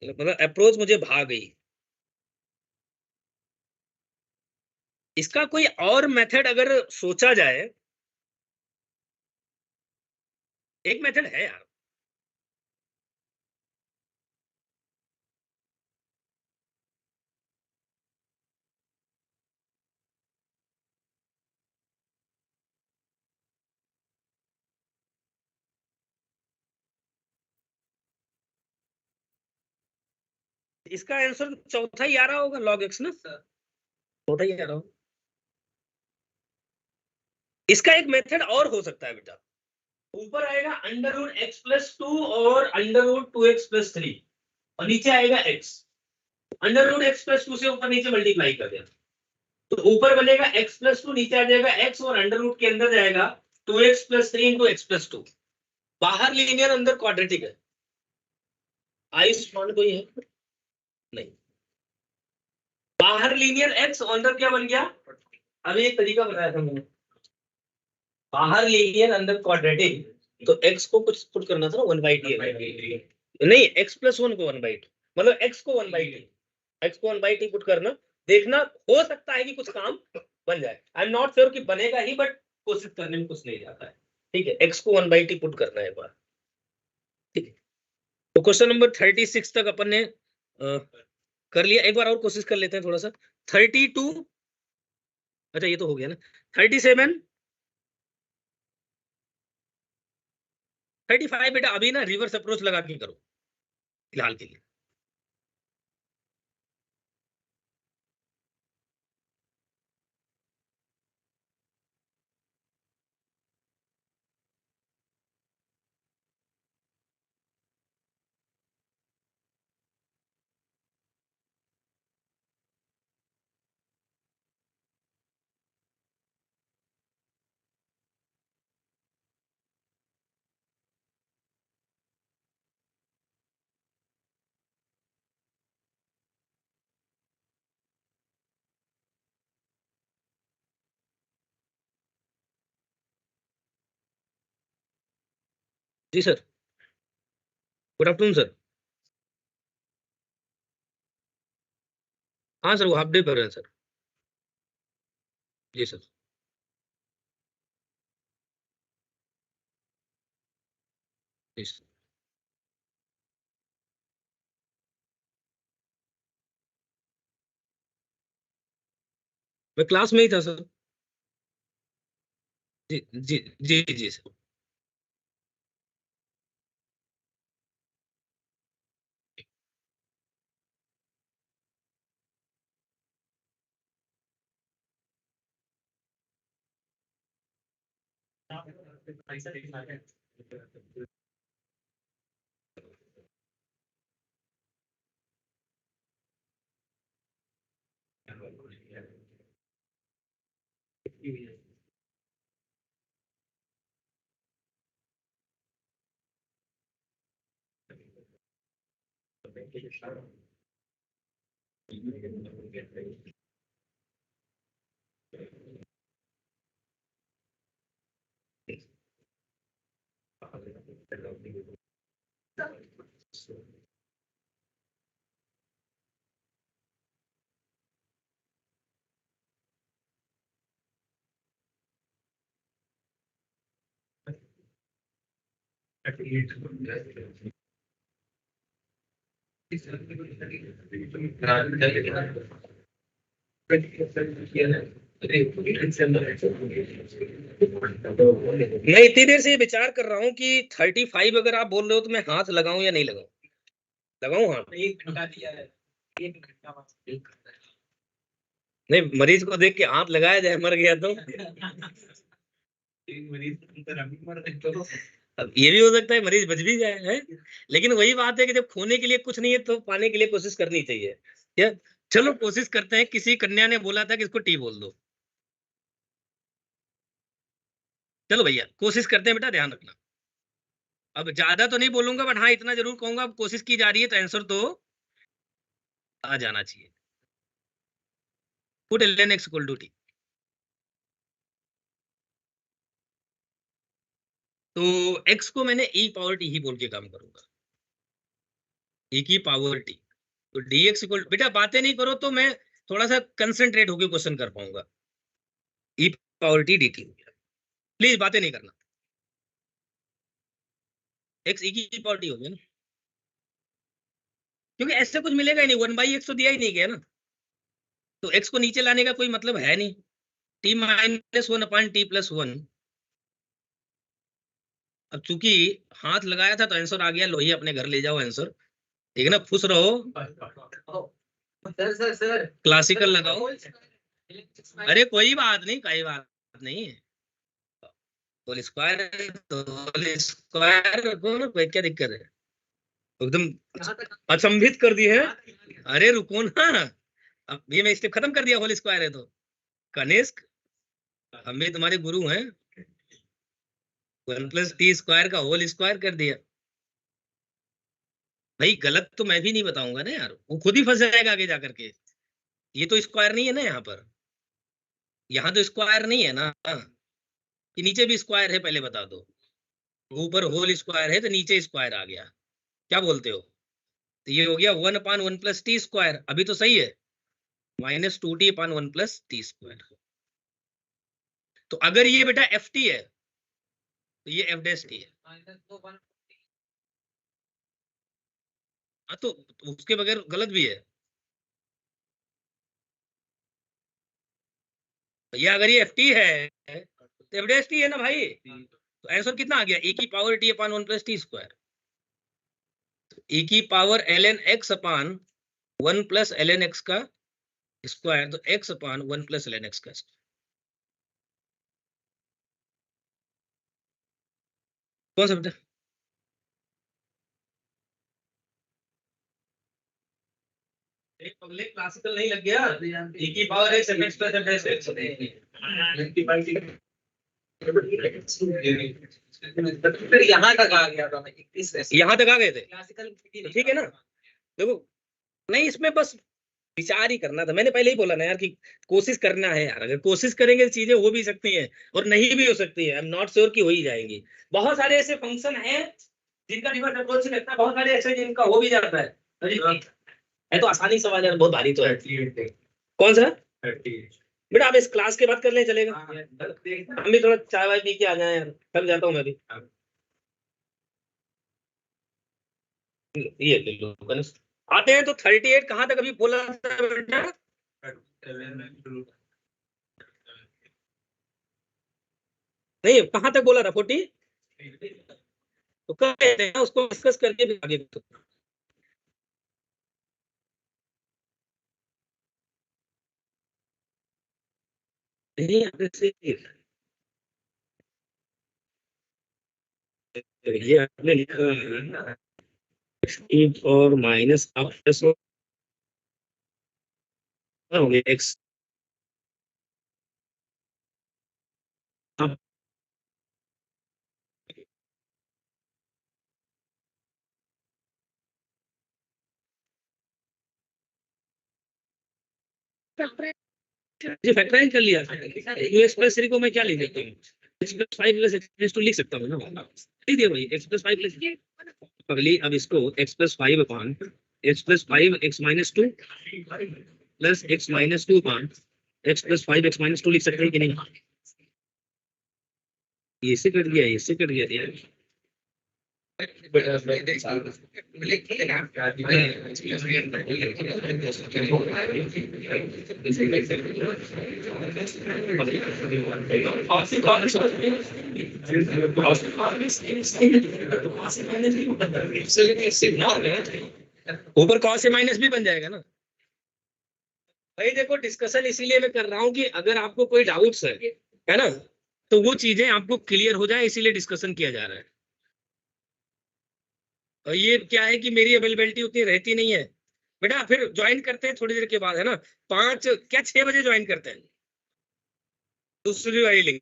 मतलब अप्रोच मुझे भा गई। इसका कोई और मेथड अगर सोचा जाए, एक मेथड है यार, इसका आंसर चौथा ही आ रहा होगा, log x ना, चौथा ही आ रहा होगा। इसका एक मेथड और हो सकता है बेटा, ऊपर आएगा अंडर रूट एक्स प्लस 2 और अंडर रूट 2x प्लस 3 और नीचे आएगा x, under root X plus 2 से ऊपर नीचे मल्टीप्लाई कर देना, तो ऊपर बनेगा x प्लस 2, नीचे आ जाएगा x और अंडर रूट के अंदर जाएगा 2x plus 3 into x plus 2। बाहर लीनियर अंदर क्वाड्रेटिक है, आई स्मॉल कोई है नहीं, बाहर लीनियर x अंदर क्या बन गया, अभी एक तरीका बताया था मैंने, बाहर लीनियर अंदर क्वाड्रेटिक, तो x को कुछ पुट करना था ना 1/t, नहीं x प्लस 1 को 1/t, मतलब x को 1/t, x को 1/t पुट करना, देखना हो सकता है कि कुछ काम बन जाए। आई एम नॉट श्योर कि बनेगा ही, बट कोशिश करने में कुछ नहीं जाता है। ठीक है, x को 1/t पुट करना है एक बार। ठीक है, तो क्वेश्चन नंबर 36 तक अपन ने कर लिया, एक बार और कोशिश कर लेते हैं थोड़ा सा। 32, अच्छा ये तो हो गया ना। 37, 35 बेटा अभी ना रिवर्स अप्रोच लगा के करो फिलहाल के लिए। जी सर, गुड आफ्टरनून सर। हाँ सर, वो हाफ डे पर है सर। जी सर। जी सर। मैं क्लास में ही था सर। जी जी जी जी सर। मैं इतनी देर से ये विचार कर रहा हूँ कि 35 अगर आप बोल रहे हो तो मैं हाथ लगाऊं या नहीं लगाऊं, लगाऊं हाथ? एक घंटा दिया है, एक घंटा नहीं, मरीज को देख के हाथ लगाया जाए, मर गया तो अब ये भी हो सकता है मरीज बच भी जाए है, लेकिन वही बात है कि जब खोने के लिए कुछ नहीं है तो पाने के लिए कोशिश करनी चाहिए क्या। चलो कोशिश करते हैं। किसी कन्या ने बोला था कि इसको टी बोल दो। चलो भैया कोशिश करते हैं बेटा, ध्यान रखना। अब ज्यादा तो नहीं बोलूंगा, बट हाँ इतना जरूर कहूंगा, अब कोशिश की जा रही है तो आंसर तो आ जाना चाहिए। Put ln x equal to T, तो x को मैंने e पावर t ही बोल के काम करूंगा, e की पावर t। तो dx इक्वल, बेटा बातें नहीं करो तो मैं थोड़ा सा कंसंट्रेट होकर क्वेश्चन कर पाऊंगा। e पावर t dt हो गया, प्लीज बातें नहीं करना। x e की पावर t हो गया ना, क्योंकि ऐसे कुछ मिलेगा ही नहीं, 1/x तो दिया ही नहीं गया ना, तो x को नीचे लाने का कोई मतलब है नहीं। t minus 1 upon t plus 1। अब चूंकि हाथ लगाया था तो आंसर आ गया, लो ही अपने घर ले जाओ आंसर। ठीक है ना, खुश रहो, सर क्लासिकल लगाओ। अरे कोई बात नहीं, कोई बात नहीं, होल स्क्वायर तो होल स्क्वायर रखो ना, कोई क्या दिक्कत है, एकदम अचंभित कर दी है। अरे रुको ना, अब ये मैं स्टेप खत्म कर दिया, होल स्क्वायर है तो कनिष्क हम भी तुम्हारे गुरु हैं, 1 + t² का होल स्क्वायर कर दिया। भाई गलत तो मैं भी नहीं बताऊंगा ना यार, वो खुद ही फंस जाएगा आगे जाकर के। ये तो स्क्वायर नहीं है ना यहाँ पर, यहाँ तो स्क्वायर नहीं है ना, कि नीचे भी स्क्वायर है पहले बता दो, ऊपर होल स्क्वायर है तो नीचे स्क्वायर आ गया, क्या बोलते हो? तो ये हो गया 1/1 + t², अभी तो सही है, -2t/1 + t²। तो अगर ये बेटा ft है तो ये f' t है। हाँ तो उसके बगैर गलत भी है भैया, अगर ये ft है तो f' t है ना भाई। तो आंसर कितना आ गया, e⁻t/1 + t², e⁻ln x/1 + ln x का स्क्वायर, तो x/1 + ln x का स्क्वायर। कौन सा बेटा? पब्लिक क्लासिकल नहीं लग गया, e⁻x fx + f'(x)। फिर यहाँ तक आ गया था, यहाँ तक आ गए थे, क्लासिकल तो ठीक है ना। देखो नहीं, इसमें बस विचार ही करना था, मैंने पहले ही बोला ना यार कि कोशिश करना है यार, अगर कोशिश करेंगे तो चीजें हो भी सकती हैं और नहीं भी हो सकती है, आई एम नॉट श्योर कि हो ही जाएंगी। बहुत सारे ऐसे फंक्शन हैं जिनका रिवर्स अप्रोच से लगता है, बहुत सारे ऐसे जिनका हो भी जाता है। है तो आसानी सवाल यार, बहुत भारी तो है। कौन सा बेटा? आप इस क्लास के बाद कर ले चलेगा, हम भी थोड़ा चाय वाय पी के आ जाए यार, थक जाता हूँ मैं भी। ये ले लो कनिष्क। आते हैं तो 38 कहाँ तक अभी बोला था बेटा? नहीं कहाँ तक बोला था, 40? तो कहते हैं उसको डिस्कस करके भी आगे तो। नहीं ये आपने लिखा है और माइनस आप प्लस होंगे x अब जी फैक्टराइज कर लिया, x + 3 को मैं क्या लिख देता हूँ, x+5 + x तो लिख सकता हूँ ना, लिख दिया भाई x+5 अगली। अब इसको x+5 अपान x+5 x-2 प्लस x-2 अपान x+5 x-2 लिख सकते हैं कि नहीं? ये से कट गया, ये से कट गया यार। ऊपर cos से माइनस भी बन जाएगा ना भाई। देखो डिस्कशन इसीलिए मैं कर रहा हूँ कि अगर आपको कोई डाउट्स है ना, तो वो चीजें आपको क्लियर हो जाए, इसीलिए डिस्कशन किया जा रहा है। और ये क्या है कि मेरी अवेलेबिलिटी उतनी रहती नहीं है बेटा, फिर ज्वाइन करते हैं थोड़ी देर के बाद, है ना, 5 क्या 6 बजे ज्वाइन करते हैं दूसरी वाली लिंक।